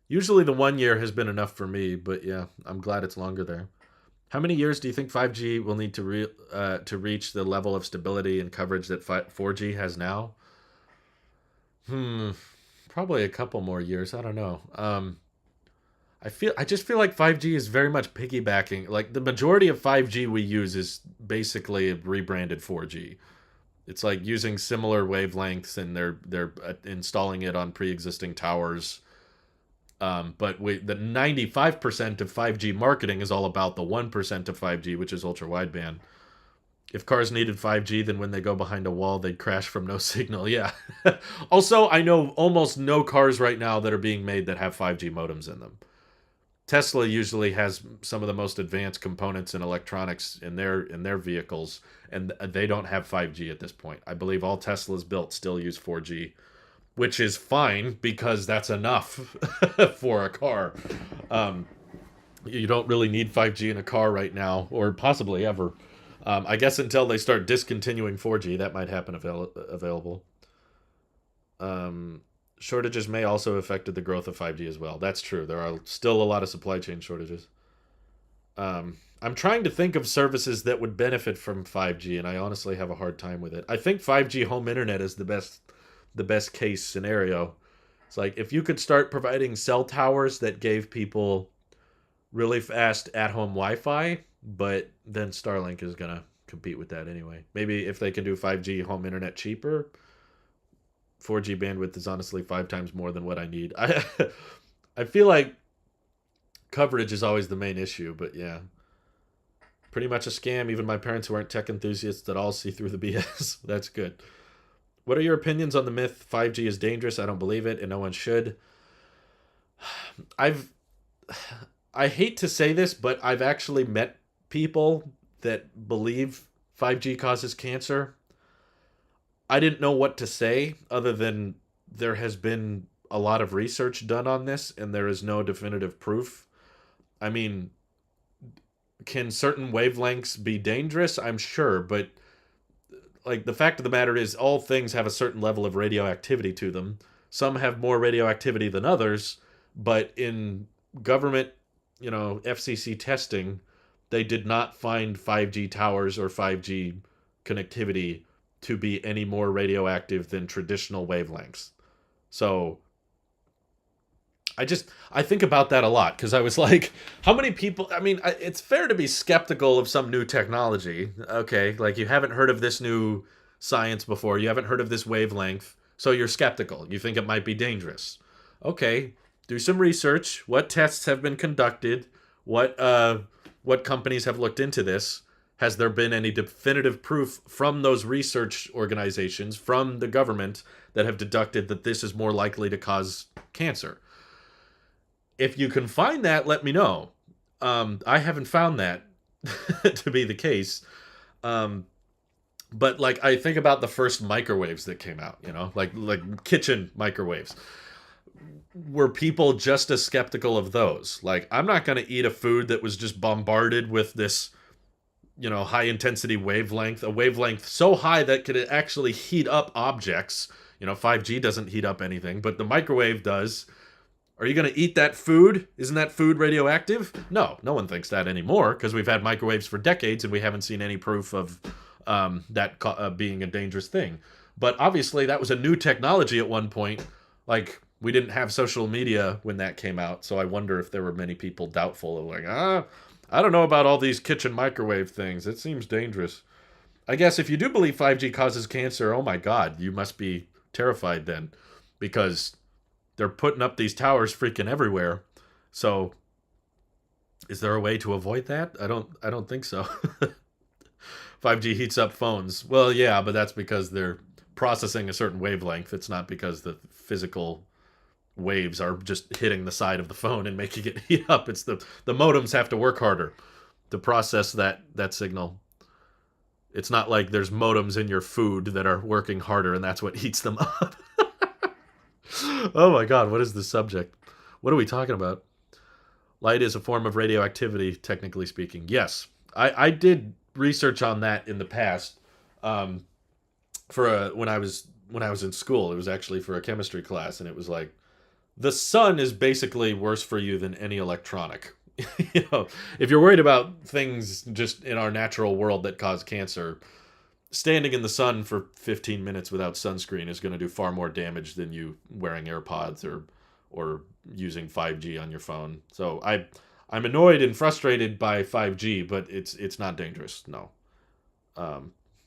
Usually the 1 year has been enough for me, but yeah, I'm glad it's longer there. How many years do you think 5G will need to reach the level of stability and coverage that 4G has now? Probably a couple more years. I don't know. I just feel like 5G is very much piggybacking. Like, the majority of 5G we use is basically rebranded 4G. It's like using similar wavelengths, and they're installing it on pre-existing towers. But the 95% of 5G marketing is all about the 1% of 5G, which is ultra wideband. If cars needed 5G, then when they go behind a wall, they'd crash from no signal. Yeah. Also, I know almost no cars right now that are being made that have 5G modems in them. Tesla usually has some of the most advanced components in electronics in their vehicles, and they don't have 5G at this point. I believe all Teslas built still use 4G, which is fine because that's enough for a car. You don't really need 5G in a car right now, or possibly ever. I guess until they start discontinuing 4G, that might happen available. Shortages may also have affected the growth of 5G as well. That's true. There are still a lot of supply chain shortages. I'm trying to think of services that would benefit from 5G, and I honestly have a hard time with it. I think 5G home internet is the best case scenario. It's like, if you could start providing cell towers that gave people really fast at-home Wi-Fi, but then Starlink is going to compete with that anyway. Maybe if they can do 5G home internet cheaper, 4G bandwidth is honestly 5 times more than what I need. I feel like coverage is always the main issue, but yeah. Pretty much a scam. Even my parents, who aren't tech enthusiasts at all, see through the BS. That's good. What are your opinions on the myth 5G is dangerous? I don't believe it, and no one should. I hate to say this, but I've actually met people that believe 5G causes cancer, I didn't know what to say other than there has been a lot of research done on this and there is no definitive proof. I mean, can certain wavelengths be dangerous? I'm sure, but like the fact of the matter is all things have a certain level of radioactivity to them. Some have more radioactivity than others, but in government, FCC testing, they did not find 5G towers or 5G connectivity to be any more radioactive than traditional wavelengths. So I think about that a lot because I was like, how many people? I mean, it's fair to be skeptical of some new technology. Okay, like you haven't heard of this new science before, you haven't heard of this wavelength, so you're skeptical. You think it might be dangerous. Okay, do some research. What tests have been conducted? What companies have looked into this? Has there been any definitive proof from those research organizations, from the government, that have deducted that this is more likely to cause cancer? If you can find that, let me know. I haven't found that to be the case. Um, but like I think about the first microwaves that came out, like kitchen microwaves. Were people just as skeptical of those? Like I'm not going to eat a food that was just bombarded with this, high intensity wavelength, a wavelength so high that could actually heat up objects. 5G doesn't heat up anything, but the microwave does. Are you going to eat that food? Isn't that food radioactive? No, no one thinks that anymore because we've had microwaves for decades and we haven't seen any proof of that being a dangerous thing. But obviously, that was a new technology at one point. Like, we didn't have social media when that came out, so I wonder if there were many people doubtful of, like, I don't know about all these kitchen microwave things. It seems dangerous. I guess if you do believe 5G causes cancer, oh my God, you must be terrified then because they're putting up these towers freaking everywhere. So is there a way to avoid that? I don't think so. 5G heats up phones. Well, yeah, but that's because they're processing a certain wavelength. It's not because the physical waves are just hitting the side of the phone and making it heat up. It's the modems have to work harder to process that signal. It's not like there's modems in your food that are working harder and that's what heats them up. Oh my God, what is the subject? What are we talking about? Light is a form of radioactivity, technically speaking. Yes, I did research on that in the past. When I was in school, it was actually for a chemistry class, and it was like the sun is basically worse for you than any electronic. If you're worried about things just in our natural world that cause cancer, standing in the sun for 15 minutes without sunscreen is going to do far more damage than you wearing AirPods or using 5G on your phone. So I'm annoyed and frustrated by 5G, but it's not dangerous. No.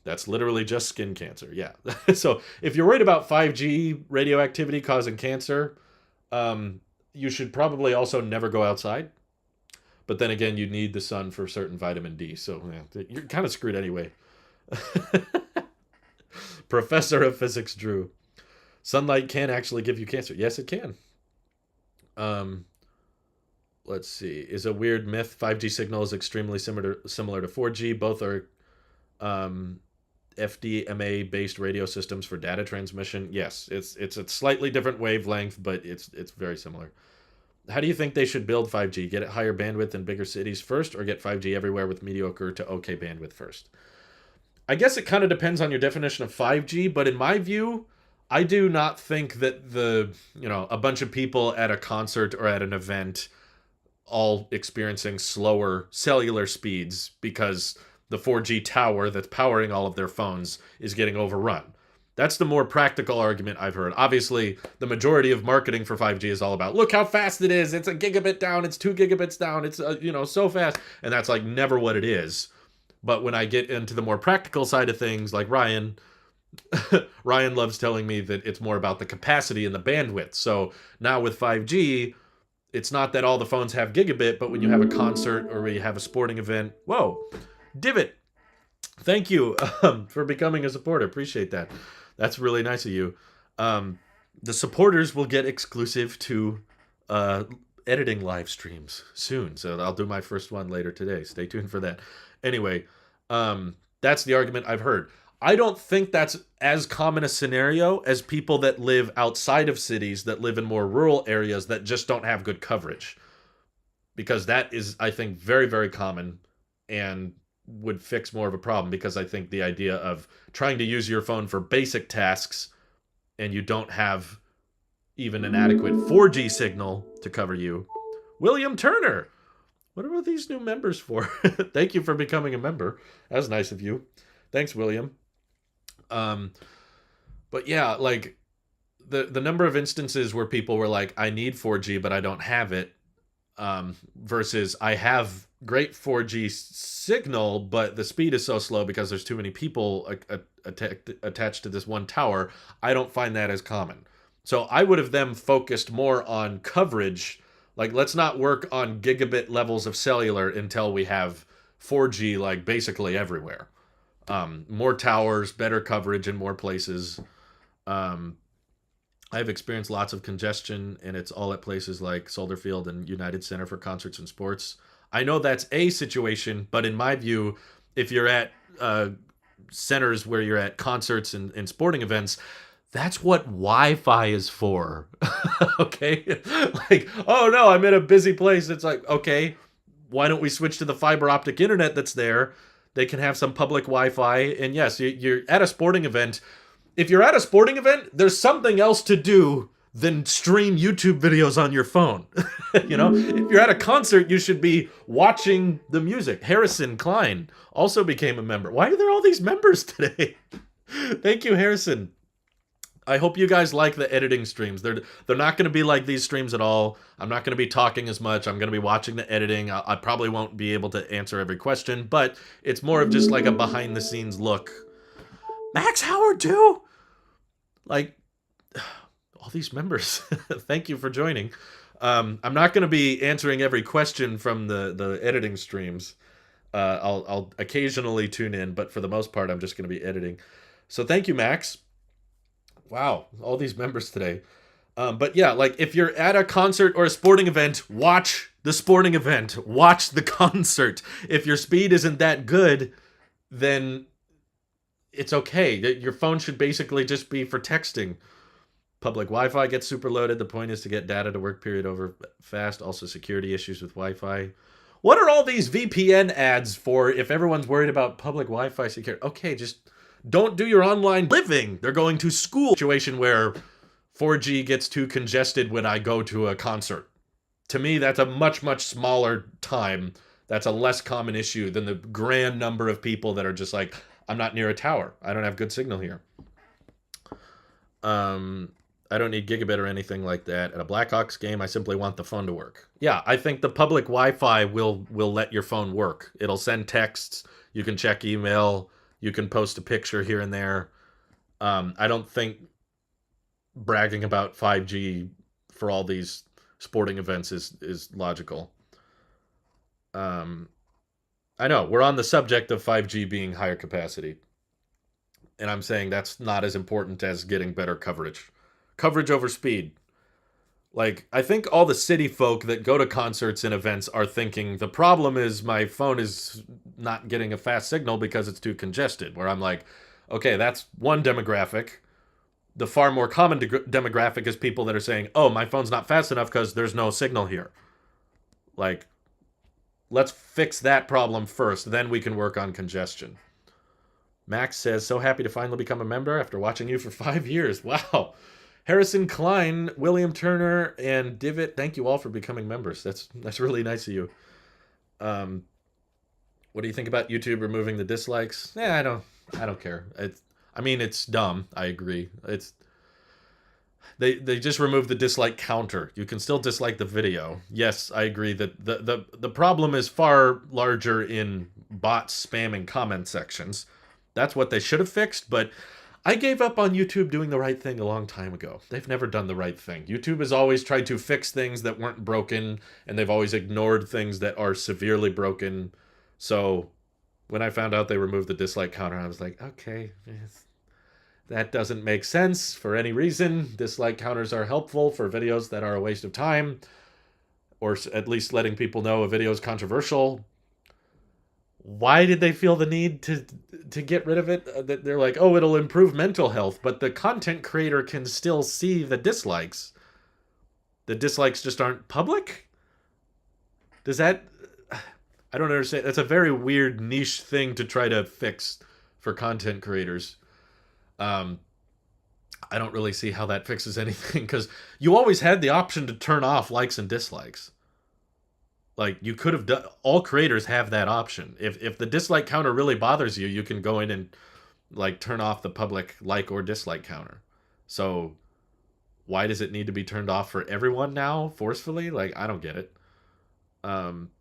That's literally just skin cancer. Yeah. So if you're worried about 5G radioactivity causing cancer, you should probably also never go outside. But then again, you need the sun for certain vitamin D. So yeah, you're kind of screwed anyway. Professor of Physics Drew. Sunlight can actually give you cancer. Yes, it can. Let's see. Is a weird myth. 5G signal is extremely similar to 4G. Both are FDMA based radio systems for data transmission. Yes, it's a slightly different wavelength, but it's very similar. How do you think they should build 5G? Get it higher bandwidth in bigger cities first, or get 5G everywhere with mediocre to okay bandwidth first? I guess it kind of depends on your definition of 5G, but in my view, I do not think that a bunch of people at a concert or at an event all experiencing slower cellular speeds because the 4G tower that's powering all of their phones is getting overrun. That's the more practical argument I've heard. Obviously, the majority of marketing for 5G is all about, look how fast it is. It's a gigabit down. It's 2 gigabits down. It's, so fast. And that's like never what it is. But when I get into the more practical side of things, like Ryan, Ryan loves telling me that it's more about the capacity and the bandwidth. So now with 5G, it's not that all the phones have gigabit, but when you have a concert or when you have a sporting event, whoa, Divot, thank you for becoming a supporter. Appreciate that. That's really nice of you. The supporters will get exclusive to editing live streams soon. So I'll do my first one later today. Stay tuned for that. Anyway, That's the argument I've heard. I don't think that's as common a scenario as people that live outside of cities, that live in more rural areas that just don't have good coverage. Because that is, I think, very, very common and would fix more of a problem, because I think the idea of trying to use your phone for basic tasks and you don't have even an adequate 4G signal to cover you. William Turner, what are all these new members for? Thank you for becoming a member. That was nice of you. Thanks, William. But yeah, like the number of instances where people were like, I need 4G, but I don't have it, versus I have great 4G signal, but the speed is so slow because there's too many people attached to this one tower. I don't find that as common. So I would have then focused more on coverage. Like, let's not work on gigabit levels of cellular until we have 4G, like, basically everywhere. More towers, better coverage in more places. I've experienced lots of congestion, and it's all at places like Soldier Field and United Center for Concerts and Sports. I know that's a situation, but in my view, if you're at centers where you're at concerts and sporting events, that's what Wi-Fi is for. Okay? Like, oh no, I'm in a busy place. It's like, okay, why don't we switch to the fiber optic internet that's there? They can have some public Wi-Fi. And yes, you're at a sporting event. If you're at a sporting event, there's something else to do than stream YouTube videos on your phone. You know, if you're at a concert, you should be watching the music. Harrison Klein also became a member. Why are there all these members today? Thank you, Harrison. I hope you guys like the editing streams. They're not going to be like these streams at all. I'm not going to be talking as much. I'm going to be watching the editing. I probably won't be able to answer every question, but it's more of just like a behind-the-scenes look. Max Howard too? Like, all these members. Thank you for joining. I'm not going to be answering every question from the editing streams. I'll occasionally tune in, but for the most part, I'm just going to be editing. So thank you, Max. Wow, all these members today. But yeah, like, if you're at a concert or a sporting event, watch the sporting event. Watch the concert. If your speed isn't that good, then it's okay. Your phone should basically just be for texting. Public Wi-Fi gets super loaded. The point is to get data to work period over fast. Also, security issues with Wi-Fi. What are all these VPN ads for if everyone's worried about public Wi-Fi security? Okay, just don't do your online living. They're going to school. Situation where 4G gets too congested when I go to a concert. To me, that's a much, much smaller time. That's a less common issue than the grand number of people that are just like, I'm not near a tower. I don't have good signal here. I don't need gigabit or anything like that. At a Blackhawks game, I simply want the phone to work. Yeah, I think the public Wi-Fi will let your phone work. It'll send texts. You can check email. You can post a picture here and there. I don't think bragging about 5G for all these sporting events is logical. I know, we're on the subject of 5G being higher capacity. And I'm saying that's not as important as getting better coverage. Coverage over speed. Like, I think all the city folk that go to concerts and events are thinking, the problem is my phone is not getting a fast signal because it's too congested. Where I'm like, okay, that's one demographic. The far more common demographic is people that are saying, oh, my phone's not fast enough because there's no signal here. Like, let's fix that problem first, then we can work on congestion. Max says, so happy to finally become a member after watching you for 5 years. Wow. Harrison Klein, William Turner, and Divot, thank you all for becoming members. That's really nice of you. What do you think about YouTube removing the dislikes? I don't care. It's dumb. I agree. They just removed the dislike counter. You can still dislike the video. Yes, I agree that the problem is far larger in bots spamming comment sections. That's what they should have fixed, but I gave up on YouTube doing the right thing a long time ago. They've never done the right thing. YouTube has always tried to fix things that weren't broken, and they've always ignored things that are severely broken. So when I found out they removed the dislike counter, I was like, okay, that doesn't make sense for any reason. Dislike counters are helpful for videos that are a waste of time, or at least letting people know a video is controversial. Why did they feel the need to get rid of it? That they're like, oh, it'll improve mental health, but the content creator can still see the dislikes. The dislikes just aren't public. Does that? I don't understand. That's a very weird niche thing to try to fix for content creators. Um, I don't really see how that fixes anything because you always had the option to turn off likes and dislikes. Like you could have done. All creators have that option. If the dislike counter really bothers you, you can go in and like turn off the public like or dislike counter. So why does it need to be turned off for everyone now forcefully? Like I don't get it. Um,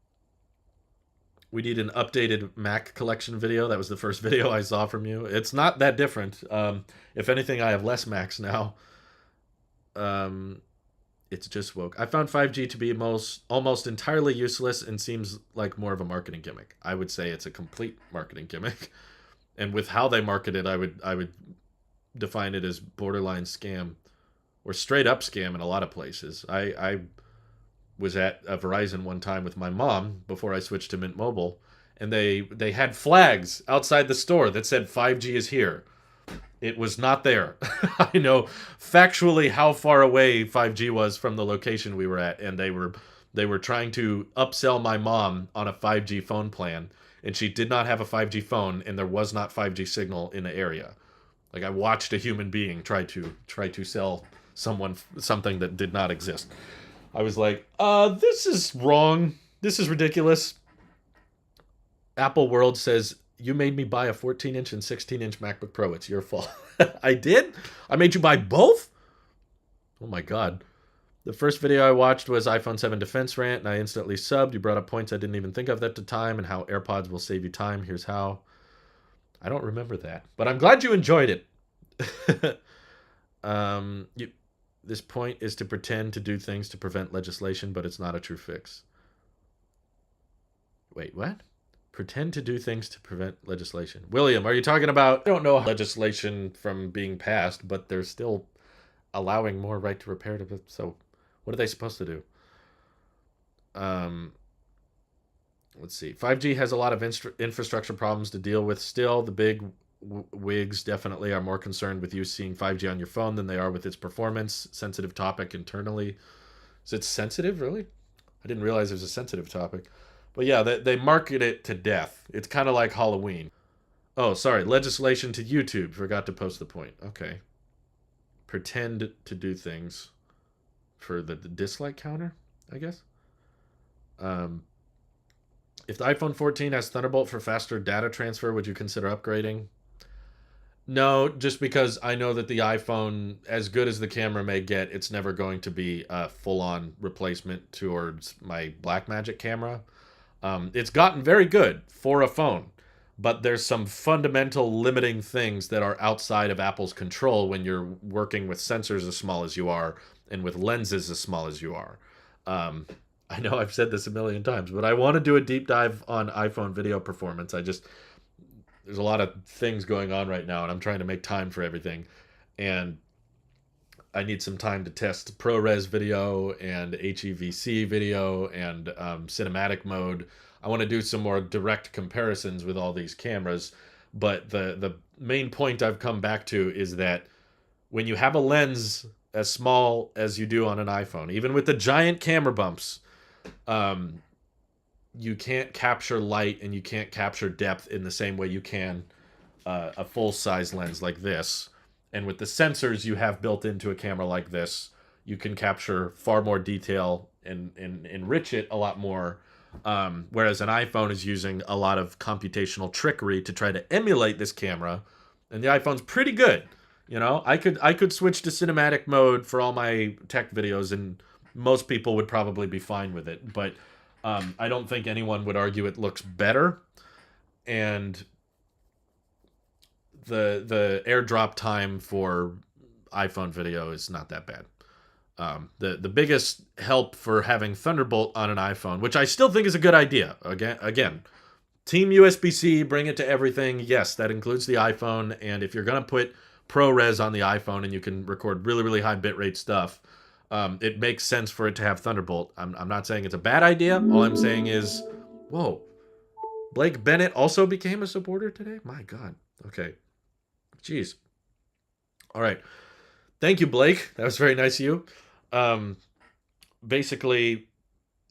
we need an updated Mac collection video. That was the first video I saw from you. It's not that different. If anything, I have less Macs now. Um, it's just woke. I found 5G to be almost entirely useless and seems like more of a marketing gimmick. I would say it's a complete marketing gimmick. And with how they market it, I would define it as borderline scam or straight up scam in a lot of places. I was at a Verizon one time with my mom before I switched to Mint Mobile, and they had flags outside the store that said 5G is here. It was not there. I know factually how far away 5G was from the location we were at, and they were trying to upsell my mom on a 5G phone plan, and she did not have a 5G phone, and there was not 5G signal in the area. Like I watched a human being try to sell someone something that did not exist. I was like, this is wrong. This is ridiculous. Apple World says, you made me buy a 14-inch and 16-inch MacBook Pro. It's your fault. I did? I made you buy both? Oh my God. The first video I watched was iPhone 7 defense rant, and I instantly subbed. You brought up points I didn't even think of at the time and how AirPods will save you time. Here's how. I don't remember that, but I'm glad you enjoyed it. This point is to pretend to do things to prevent legislation, but it's not a true fix. Wait, what? Pretend to do things to prevent legislation. William, are you talking about, I don't know, legislation from being passed, but they're still allowing more right to repair to, so what are they supposed to do? Let's see. 5G has a lot of infrastructure problems to deal with still. The big wigs definitely are more concerned with you seeing 5G on your phone than they are with its performance. Sensitive topic internally. Is it sensitive, really? I didn't realize it was a sensitive topic. But yeah, they market it to death. It's kind of like Halloween. Oh, sorry. Legislation to YouTube. Forgot to post the point. Okay. Pretend to do things for the dislike counter, I guess. If the iPhone 14 has Thunderbolt for faster data transfer, would you consider upgrading? No, just because I know that the iPhone, as good as the camera may get, it's never going to be a full-on replacement towards my Blackmagic camera. It's gotten very good for a phone, but there's some fundamental limiting things that are outside of Apple's control when you're working with sensors as small as you are and with lenses as small as you are. I know I've said this a million times, but I want to do a deep dive on iPhone video performance. There's a lot of things going on right now, and I'm trying to make time for everything. And I need some time to test ProRes video and HEVC video and cinematic mode. I want to do some more direct comparisons with all these cameras. But the main point I've come back to is that when you have a lens as small as you do on an iPhone, even with the giant camera bumps, you can't capture light and you can't capture depth in the same way you can a full-size lens like this. And with the sensors you have built into a camera like this, you can capture far more detail and enrich it a lot more. Whereas an iPhone is using a lot of computational trickery to try to emulate this camera. And the iPhone's pretty good. You know, I could switch to cinematic mode for all my tech videos, and most people would probably be fine with it. But I don't think anyone would argue it looks better. And the airdrop time for iPhone video is not that bad. The biggest help for having Thunderbolt on an iPhone, which I still think is a good idea. Again, Team USB-C, bring it to everything. Yes, that includes the iPhone. And if you're going to put ProRes on the iPhone and you can record really, really high bitrate stuff, it makes sense for it to have Thunderbolt. I'm not saying it's a bad idea. All I'm saying is, whoa, Blake Bennett also became a supporter today? My God. Okay. Jeez. All right. Thank you, Blake. That was very nice of you. Um, Basically,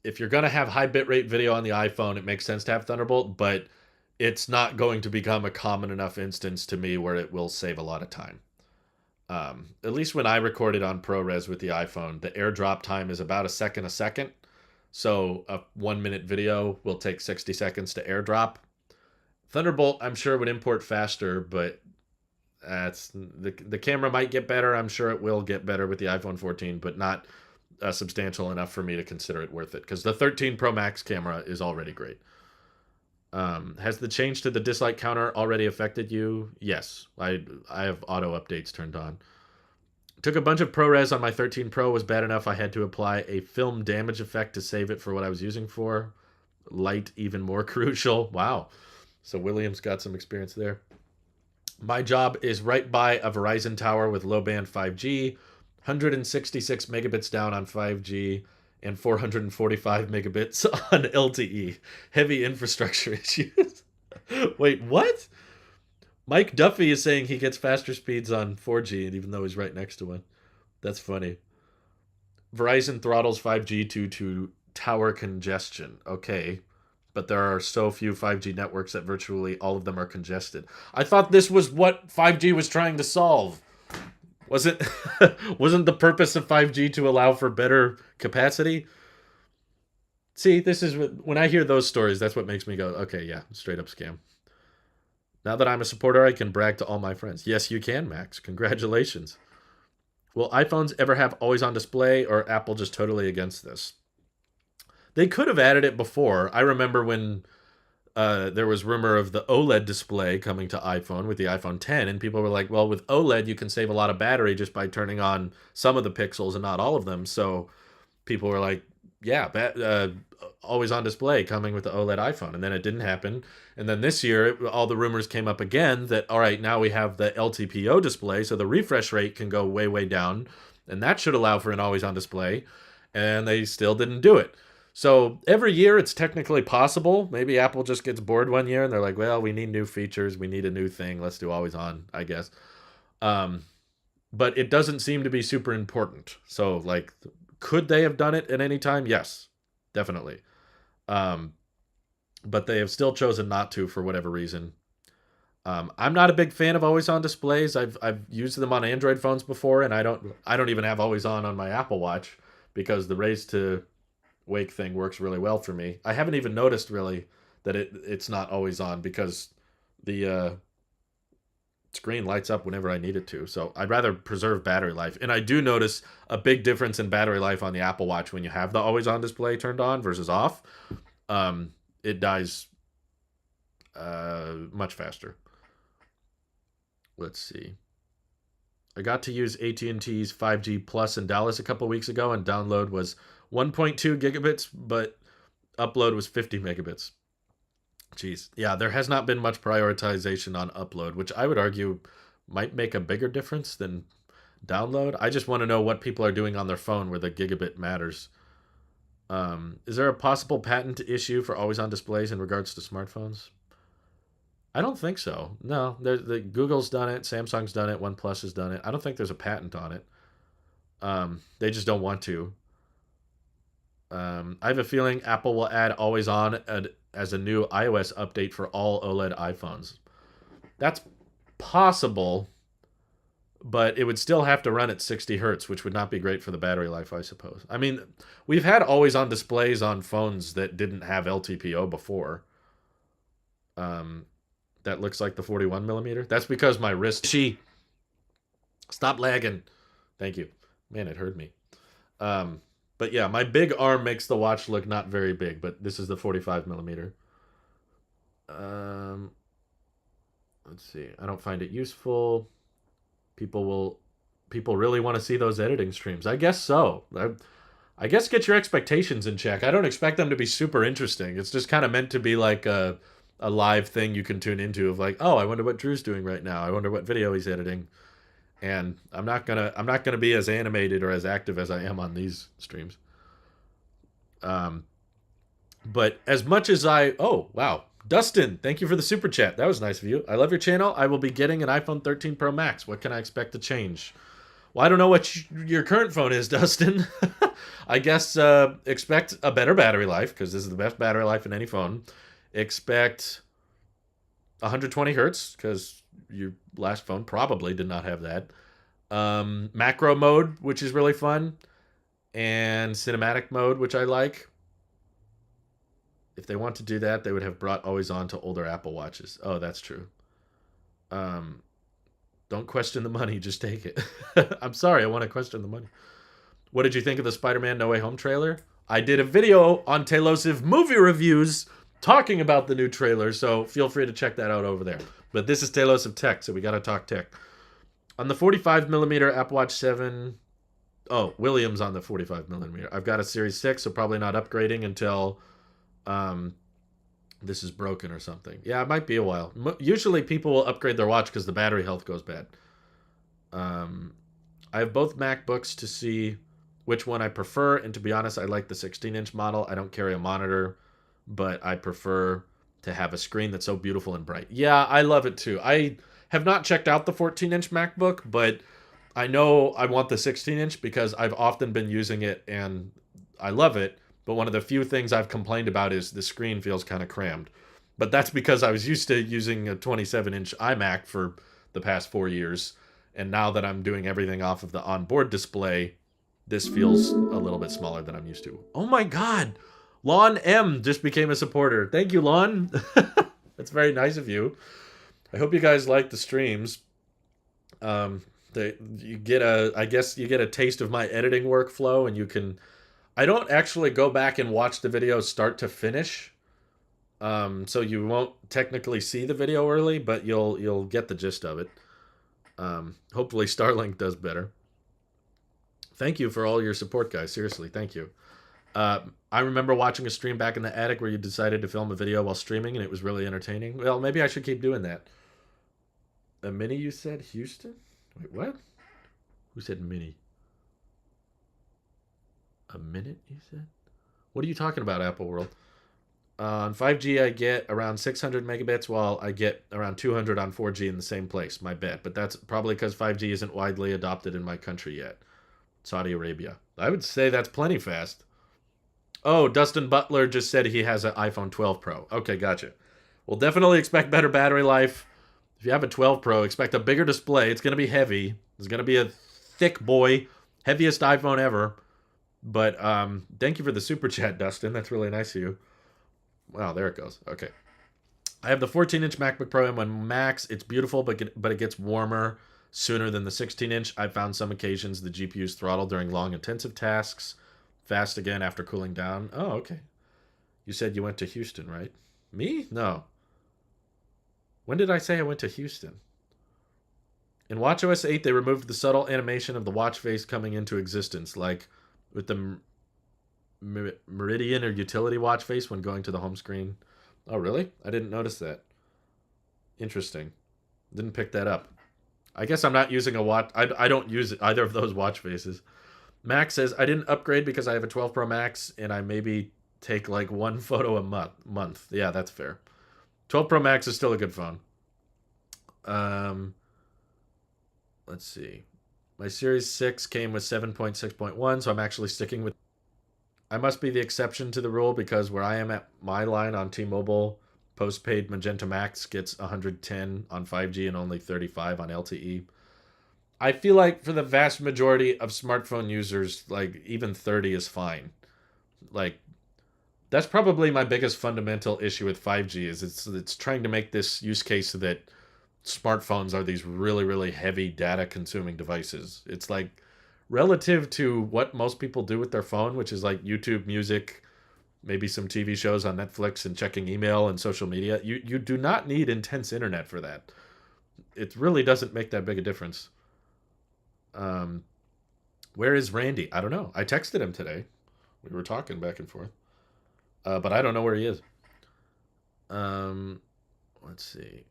if you're going to have high bitrate video on the iPhone, it makes sense to have Thunderbolt, but it's not going to become a common enough instance to me where it will save a lot of time. At least when I recorded on ProRes with the iPhone, the airdrop time is about a second. So a 1 minute video will take 60 seconds to airdrop. Thunderbolt, I'm sure, would import faster, but that's the camera might get better. I'm sure it will get better with the iPhone 14, but not substantial enough for me to consider it worth it because the 13 Pro Max camera is already great. Has the change to the dislike counter already affected you? Yes, I have auto updates turned on. Took a bunch of ProRes on my 13 Pro. Was bad enough I had to apply a film damage effect to save it for what I was using for. Light even more crucial. Wow. So William's got some experience there. My job is right by a Verizon tower with low band 5G, 166 megabits down on 5G, and 445 megabits on LTE. Heavy infrastructure issues. Wait, what? Mike Duffy is saying he gets faster speeds on 4G, even though he's right next to one. That's funny. Verizon throttles 5G to tower congestion. Okay. But there are so few 5G networks that virtually all of them are congested. I thought this was what 5G was trying to solve. Wasn't wasn't the purpose of 5G to allow for better capacity? See, this is when I hear those stories, that's what makes me go, okay, yeah, straight up scam. Now that I'm a supporter, I can brag to all my friends. Yes, you can, Max. Congratulations. Will iPhones ever have always on display, or Apple just totally against this? They could have added it before. I remember when there was rumor of the OLED display coming to iPhone with the iPhone 10, and people were like, well, with OLED, you can save a lot of battery just by turning on some of the pixels and not all of them. So people were like, yeah, always on display coming with the OLED iPhone. And then it didn't happen. And then this year, all the rumors came up again that, all right, now we have the LTPO display, so the refresh rate can go way, way down. And that should allow for an always on display. And they still didn't do it. So every year it's technically possible. Maybe Apple just gets bored one year and they're like, well, we need new features. We need a new thing. Let's do always on, I guess. Um, but it doesn't seem to be super important. So, like, could they have done it at any time? Yes, definitely. Um, but they have still chosen not to for whatever reason. I'm not a big fan of always on displays. I've used them on Android phones before, and I don't even have always on my Apple Watch because the raise to wake thing works really well for me. I haven't even noticed really that it's not always on because the screen lights up whenever I need it to. So I'd rather preserve battery life. And I do notice a big difference in battery life on the Apple Watch when you have the always on display turned on versus off. It dies much faster. Let's see. I got to use AT&T's 5G Plus in Dallas a couple weeks ago, and download was 1.2 gigabits, but upload was 50 megabits. Jeez. Yeah, there has not been much prioritization on upload, which I would argue might make a bigger difference than download. I just want to know what people are doing on their phone where the gigabit matters. Is there a possible patent issue for always on displays in regards to smartphones? I don't think so. No, Google's done it, Samsung's done it, OnePlus has done it. I don't think there's a patent on it. They just don't want to. I have a feeling Apple will add always on as a new iOS update for all OLED iPhones. That's possible, but it would still have to run at 60 hertz, which would not be great for the battery life, I suppose. I mean, we've had always on displays on phones that didn't have LTPO before. That looks like the 41 millimeter. That's because my wrist. Stop lagging. Thank you. Man, it hurt me. But yeah, my big arm makes the watch look not very big, but this is the 45 millimeter. Let's see. I don't find it useful. People really want to see those editing streams. I guess so. I guess get your expectations in check. I don't expect them to be super interesting. It's just kind of meant to be like a live thing you can tune into of like, oh, I wonder what Drew's doing right now. I wonder what video he's editing. And I'm not gonna be as animated or as active as I am on these streams. But as much as oh wow, Dustin, thank you for the super chat. That was nice of you. I love your channel. I will be getting an iPhone 13 Pro Max. What can I expect to change? Well, I don't know what your current phone is, Dustin. I guess expect a better battery life, because this is the best battery life in any phone. Expect 120 hertz, because your last phone probably did not have that. Macro mode, which is really fun. And cinematic mode, which I like. If they want to do that, they would have brought always on to older Apple Watches. Oh, that's true. Don't question the money, just take it. I'm sorry, I want to question the money. What did you think of the Spider-Man No Way Home trailer? I did a video on Tailosive movie reviews talking about the new trailer, so feel free to check that out over there. But this is Tailosive Tech, so we got to talk tech. On the 45mm Apple Watch 7... Oh, Williams on the 45mm. I've got a Series 6, so probably not upgrading until this is broken or something. Yeah, it might be a while. Usually people will upgrade their watch because the battery health goes bad. I have both MacBooks to see which one I prefer, and to be honest, I like the 16-inch model. I don't carry a monitor, but I prefer to have a screen that's so beautiful and bright. Yeah, I love it too. I have not checked out the 14-inch MacBook, but I know I want the 16-inch because I've often been using it and I love it. But one of the few things I've complained about is the screen feels kind of crammed. But that's because I was used to using a 27-inch iMac for the past 4 years. And now that I'm doing everything off of the onboard display, this feels a little bit smaller than I'm used to. Oh my God! Lon M just became a supporter. Thank you, Lon. That's very nice of you. I hope you guys like the streams. You get I guess you get a taste of my editing workflow, and you can... I don't actually go back and watch the video start to finish, so you won't technically see the video early, but you'll get the gist of it. Hopefully Starlink does better. Thank you for all your support, guys. Seriously, thank you. I remember watching a stream back in the attic where you decided to film a video while streaming, and it was really entertaining. Well, maybe I should keep doing that. A mini, you said? Houston? Wait, what? Who said mini? A minute, you said? What are you talking about, Apple World? On 5G, I get around 600 megabits, while I get around 200 on 4G in the same place. My bet. But that's probably because 5G isn't widely adopted in my country yet. Saudi Arabia. I would say that's plenty fast. Oh, Dustin Butler just said he has an iPhone 12 Pro. Okay, gotcha. We'll definitely expect better battery life. If you have a 12 Pro, expect a bigger display. It's going to be heavy. It's going to be a thick boy. Heaviest iPhone ever. But thank you for the super chat, Dustin. That's really nice of you. Wow, there it goes. Okay. I have the 14-inch MacBook Pro M1 Max. It's beautiful, but it gets warmer sooner than the 16-inch. I've found some occasions the GPU's throttle during long, intensive tasks. Fast again after cooling down. Oh, okay. You said you went to Houston, right? Me? No. When did I say I went to Houston? In watchOS 8, they removed the subtle animation of the watch face coming into existence, like with the Meridian or utility watch face when going to the home screen. Oh, really? I didn't notice that. Interesting. Didn't pick that up. I guess I'm not using a watch. I don't use either of those watch faces. Max says, I didn't upgrade because I have a 12 Pro Max and I maybe take like one photo a month. Yeah, that's fair. 12 Pro Max is still a good phone. Let's see. My Series 6 came with 7.6.1, so I'm actually sticking with... I must be the exception to the rule because where I am at my line on T-Mobile, postpaid Magenta Max gets 110 on 5G and only 35 on LTE. I feel like for the vast majority of smartphone users, like even 30 is fine. Like, that's probably my biggest fundamental issue with 5G is it's trying to make this use case that smartphones are these really, really heavy data consuming devices. It's like relative to what most people do with their phone, which is like YouTube music, maybe some TV shows on Netflix and checking email and social media. You do not need intense internet for that. It really doesn't make that big a difference. Where is Randy? I don't know. I texted him today. We were talking back and forth. But I don't know where he is. Let's see.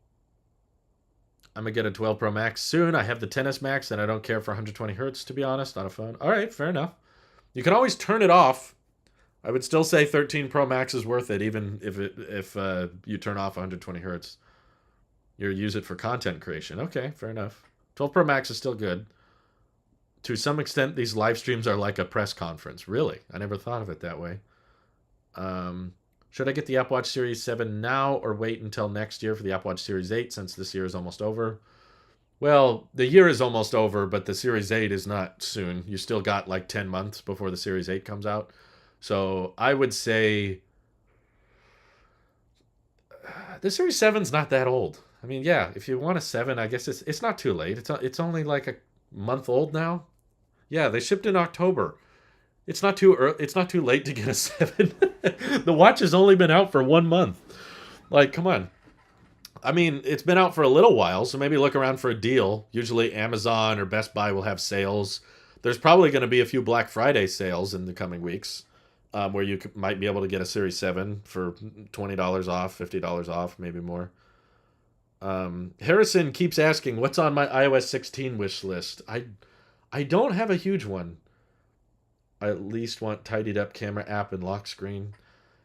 I'm going to get a 12 Pro Max soon. I have the XS Max, and I don't care for 120 hertz, to be honest, on a phone. All right, fair enough. You can always turn it off. I would still say 13 Pro Max is worth it, even if you turn off 120 hertz. You use it for content creation. Okay, fair enough. 12 Pro Max is still good. To some extent, these live streams are like a press conference. Really, I never thought of it that way. Should I get the Apple Watch Series 7 now or wait until next year for the Apple Watch Series 8 since this year is almost over? Well, the year is almost over, but the Series 8 is not soon. You still got like 10 months before the Series 8 comes out. So I would say the Series 7's not that old. I mean, yeah, if you want a 7, I guess it's not too late. It's only like a month old now. Yeah, they shipped in October. It's not too early, it's not too late to get a 7. The watch has only been out for 1 month. Like, come on. I mean, it's been out for a little while, so maybe look around for a deal. Usually Amazon or Best Buy will have sales. There's probably going to be a few Black Friday sales in the coming weeks, where you might be able to get a Series 7 for $20 off, $50 off, maybe more. Harrison keeps asking, what's on my iOS 16 wish list? I don't have a huge one. I at least want tidied up camera app and lock screen.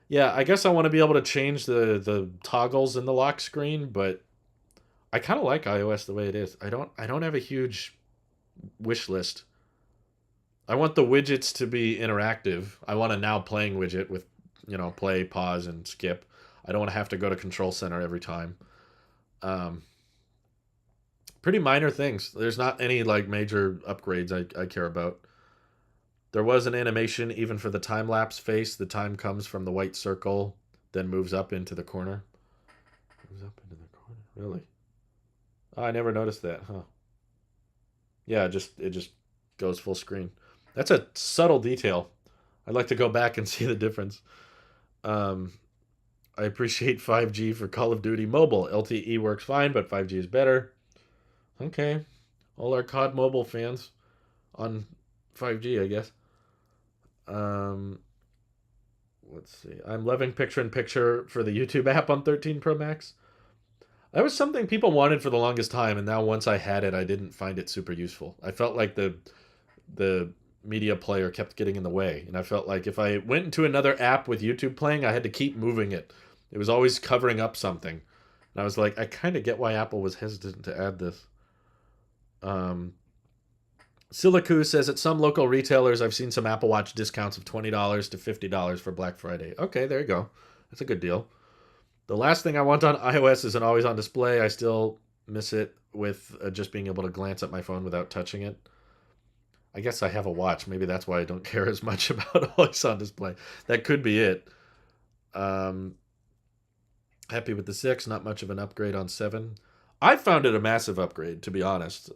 Yeah, I guess I want to be able to change the toggles in the lock screen, but I kind of like iOS the way it is. I don't have a huge wish list. I want the widgets to be interactive. I want a now playing widget with, play, pause, and skip. I don't want to have to go to Control Center every time. Pretty minor things. There's not any like major upgrades I care about. There was an animation even for the time-lapse face. The time comes from the white circle, then moves up into the corner. Moves up into the corner? Really? Oh, I never noticed that, huh? Yeah, it just goes full screen. That's a subtle detail. I'd like to go back and see the difference. I appreciate 5G for Call of Duty Mobile. LTE works fine, but 5G is better. Okay. All our COD Mobile fans on 5G, I guess. Let's see. I'm loving picture-in-picture for the YouTube app on 13 Pro Max. That was something people wanted for the longest time, and now once I had it, I didn't find it super useful. I felt like the media player kept getting in the way, and I felt like if I went into another app with YouTube playing, I had to keep moving it. It was always covering up something. And I was like, I kind of get why Apple was hesitant to add this. Silicu says at some local retailers, I've seen some Apple Watch discounts of $20 to $50 for Black Friday. Okay, there you go. That's a good deal. The last thing I want on iOS is an always-on display. I still miss it with just being able to glance at my phone without touching it. I guess I have a watch. Maybe that's why I don't care as much about always-on display. That could be it. Happy with the 6. Not much of an upgrade on 7. I found it a massive upgrade, to be honest.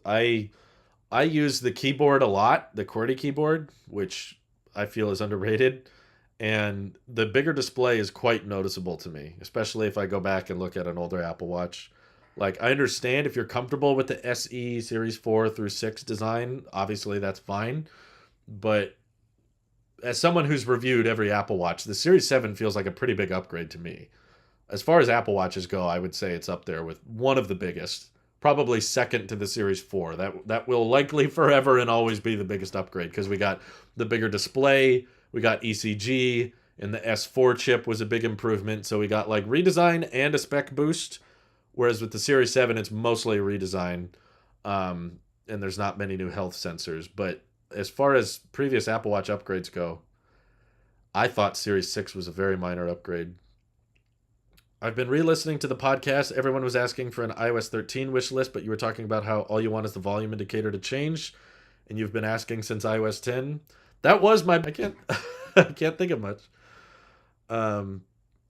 I use the keyboard a lot, the QWERTY keyboard, which I feel is underrated. And the bigger display is quite noticeable to me, especially if I go back and look at an older Apple Watch. Like, I understand if you're comfortable with the SE Series 4 through 6 design, obviously that's fine. But as someone who's reviewed every Apple Watch, the Series 7 feels like a pretty big upgrade to me. As far as Apple Watches go, I would say it's up there with one of the biggest. Probably second to the Series 4. That will likely forever and always be the biggest upgrade because we got the bigger display, we got ECG, and the S4 chip was a big improvement. So we got like redesign and a spec boost. Whereas with the Series 7, it's mostly a redesign, and there's not many new health sensors. But as far as previous Apple Watch upgrades go, I thought Series 6 was a very minor upgrade. I've been re-listening to the podcast. Everyone was asking for an iOS 13 wish list, but you were talking about how all you want is the volume indicator to change, and you've been asking since iOS 10. That was my... I can't think of much.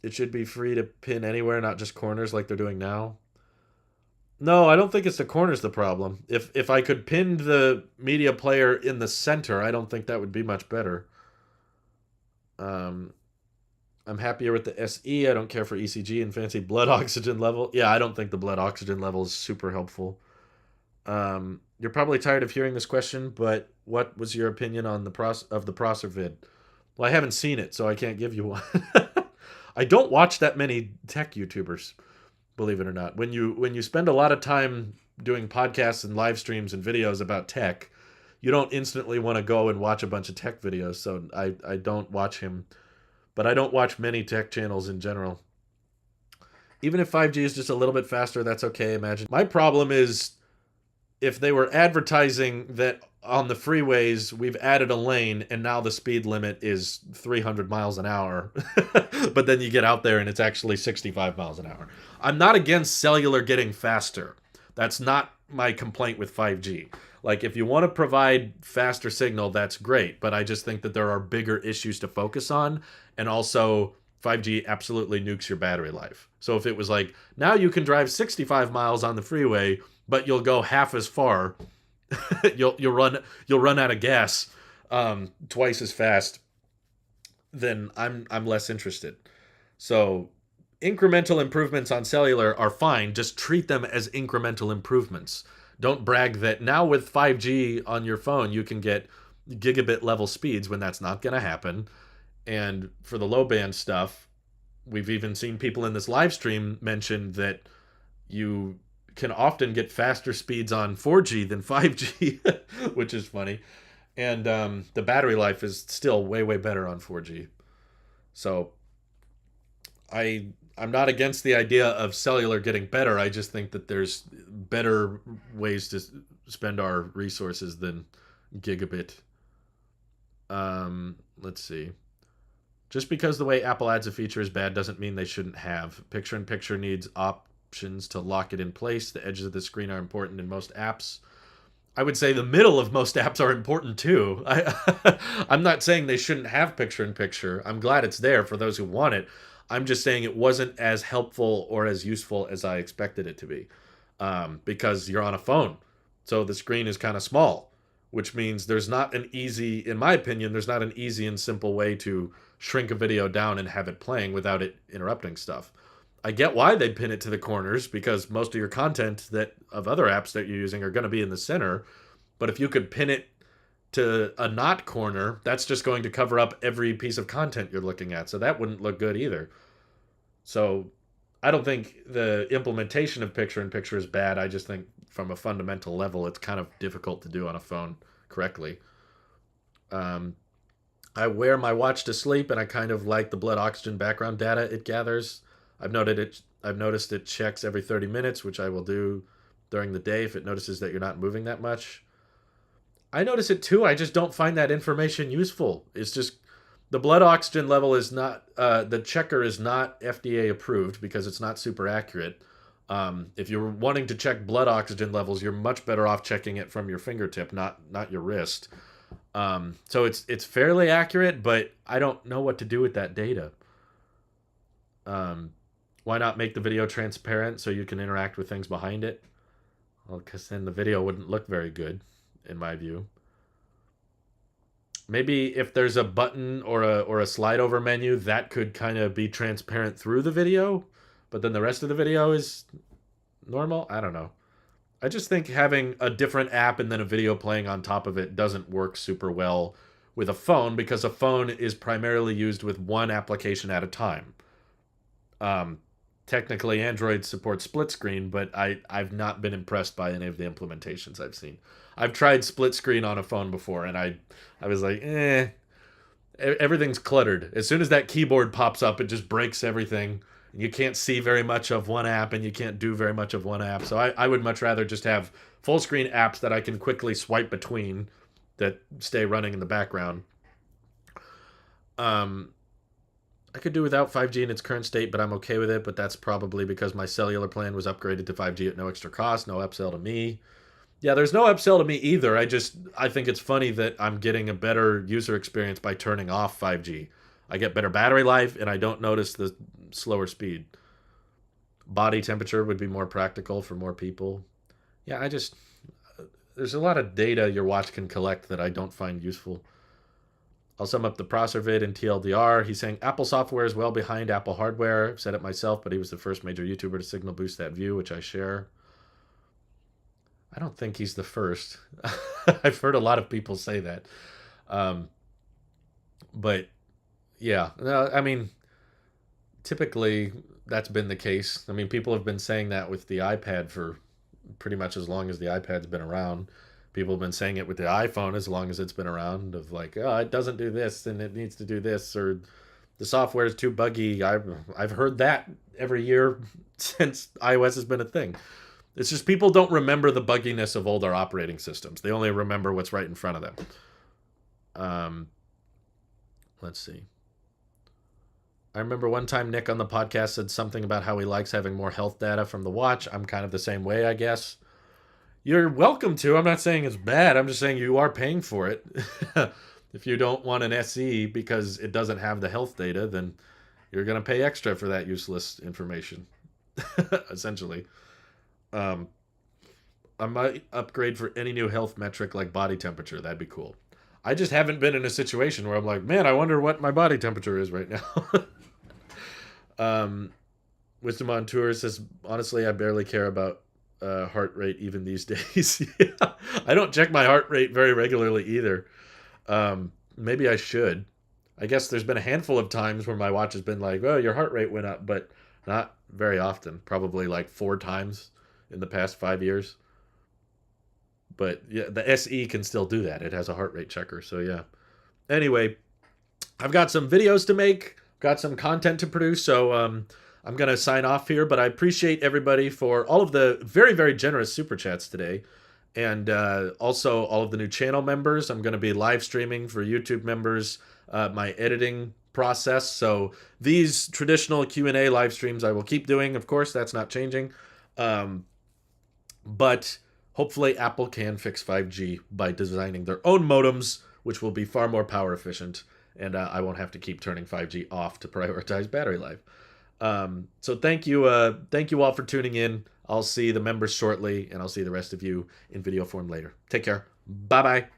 It should be free to pin anywhere, not just corners like they're doing now. No, I don't think it's the corners the problem. If I could pin the media player in the center, I don't think that would be much better. I'm happier with the SE. I don't care for ECG and fancy blood oxygen level. Yeah, I don't think the blood oxygen level is super helpful. You're probably tired of hearing this question, but what was your opinion on the Prosser vid? Well, I haven't seen it, so I can't give you one. I don't watch that many tech YouTubers, believe it or not. When you spend a lot of time doing podcasts and live streams and videos about tech, you don't instantly want to go and watch a bunch of tech videos. So I don't watch him. but I don't watch many tech channels in general. Even if 5G is just a little bit faster, that's okay. Imagine. My problem is if they were advertising that on the freeways we've added a lane and now the speed limit is 300 miles an hour, but then you get out there and it's actually 65 miles an hour. I'm not against cellular getting faster. That's not my complaint with 5G. Like, if you want to provide faster signal, that's great, but I just think that there are bigger issues to focus on, and also 5G absolutely nukes your battery life. So if it was like, now you can drive 65 miles on the freeway, but you'll go half as far, you'll run out of gas twice as fast, then I'm less interested. So incremental improvements on cellular are fine. Just treat them as incremental improvements. Don't brag that now with 5G on your phone you can get gigabit level speeds when that's not going to happen. And for the low band stuff, we've even seen people in this live stream mention that you can often get faster speeds on 4G than 5G, which is funny. And the battery life is still way, way better on 4G. So I'm not against the idea of cellular getting better. I just think that there's better ways to spend our resources than gigabit. Let's see. Just because the way Apple adds a feature is bad doesn't mean they shouldn't have. Picture-in-picture needs options to lock it in place. The edges of the screen are important in most apps. I would say the middle of most apps are important too. I'm not saying they shouldn't have picture-in-picture. I'm glad it's there for those who want it. I'm just saying it wasn't as helpful or as useful as I expected it to be, because you're on a phone. So the screen is kind of small, which means there's not an easy, in my opinion, there's not an easy and simple way to shrink a video down and have it playing without it interrupting stuff. I get why they pin it to the corners, because most of your content that of other apps that you're using are going to be in the center. But if you could pin it to a not corner, that's just going to cover up every piece of content you're looking at. So that wouldn't look good either. So I don't think the implementation of picture-in-picture is bad. I just think from a fundamental level, it's kind of difficult to do on a phone correctly. I wear my watch to sleep, and I kind of like the blood oxygen background data it gathers. I've noticed it checks every 30 minutes, which I will do during the day if it notices that you're not moving that much. I notice it too. I just don't find that information useful. It's just the blood oxygen level is not, the checker is not FDA approved because it's not super accurate. If you're wanting to check blood oxygen levels, you're much better off checking it from your fingertip, not your wrist. So it's fairly accurate, but I don't know what to do with that data. Why not make the video transparent so you can interact with things behind it? Well, because then the video wouldn't look very good, in my view. Maybe if there's a button or a slide over menu, that could kind of be transparent through the video, but then the rest of the video is normal. I don't know. I just think having a different app and then a video playing on top of it doesn't work super well with a phone, because a phone is primarily used with one application at a time. Technically, Android supports split screen, but I've not been impressed by any of the implementations I've seen. I've tried split screen on a phone before, and I was like, everything's cluttered. As soon as that keyboard pops up, it just breaks everything. You can't see very much of one app, and you can't do very much of one app. So I would much rather just have full screen apps that I can quickly swipe between that stay running in the background. I could do without 5G in its current state, but I'm okay with it. But that's probably because my cellular plan was upgraded to 5G at no extra cost, no upsell to me. Yeah, there's no upsell to me either. I think it's funny that I'm getting a better user experience by turning off 5G. I get better battery life, and I don't notice the slower speed. Body temperature would be more practical for more people. Yeah, there's a lot of data your watch can collect that I don't find useful. I'll sum up the processor vid in TLDR. He's saying Apple software is well behind Apple hardware. I've said it myself, but he was the first major YouTuber to signal boost that view, which I share. I don't think he's the first. I've heard a lot of people say that. But yeah, no, I mean, typically that's been the case. I mean, people have been saying that with the iPad for pretty much as long as the iPad's been around. People have been saying it with the iPhone as long as it's been around, of like, oh, it doesn't do this and it needs to do this, or The software is too buggy. I've heard that every year since iOS has been a thing. It's just people don't remember the bugginess of older operating systems. They only remember what's right in front of them. Um, let's see. I remember one time Nick on the podcast said something about how he likes having more health data from the watch. I'm kind of the same way, I guess. You're welcome to. I'm not saying it's bad. I'm just saying you are paying for it. If you don't want an SE because it doesn't have the health data, then you're going to pay extra for that useless information, essentially. Um, I might upgrade for any new health metric like body temperature. That'd be cool. I just haven't been in a situation where I'm like, man, I wonder what my body temperature is right now. um, Wisdom on Tour says, honestly, I barely care about heart rate even these days. Yeah. I don't check my heart rate very regularly either. Maybe I should. I guess there's been a handful of times where my watch has been like, oh, your heart rate went up, but not very often. Probably like 4 times in the past 5 years. But yeah, the SE can still do that. It has a heart rate checker. So yeah. Anyway, I've got some videos to make, got some content to produce. So I'm going to sign off here. But I appreciate everybody for all of the very, very generous super chats today. And also all of the new channel members. I'm going to be live streaming for YouTube members my editing process. So these traditional Q&A live streams I will keep doing. Of course, that's not changing. But hopefully Apple can fix 5G by designing their own modems, which will be far more power efficient. And I won't have to keep turning 5G off to prioritize battery life. So thank you all for tuning in. I'll see the members shortly, and I'll see the rest of you in video form later. Take care. Bye-bye.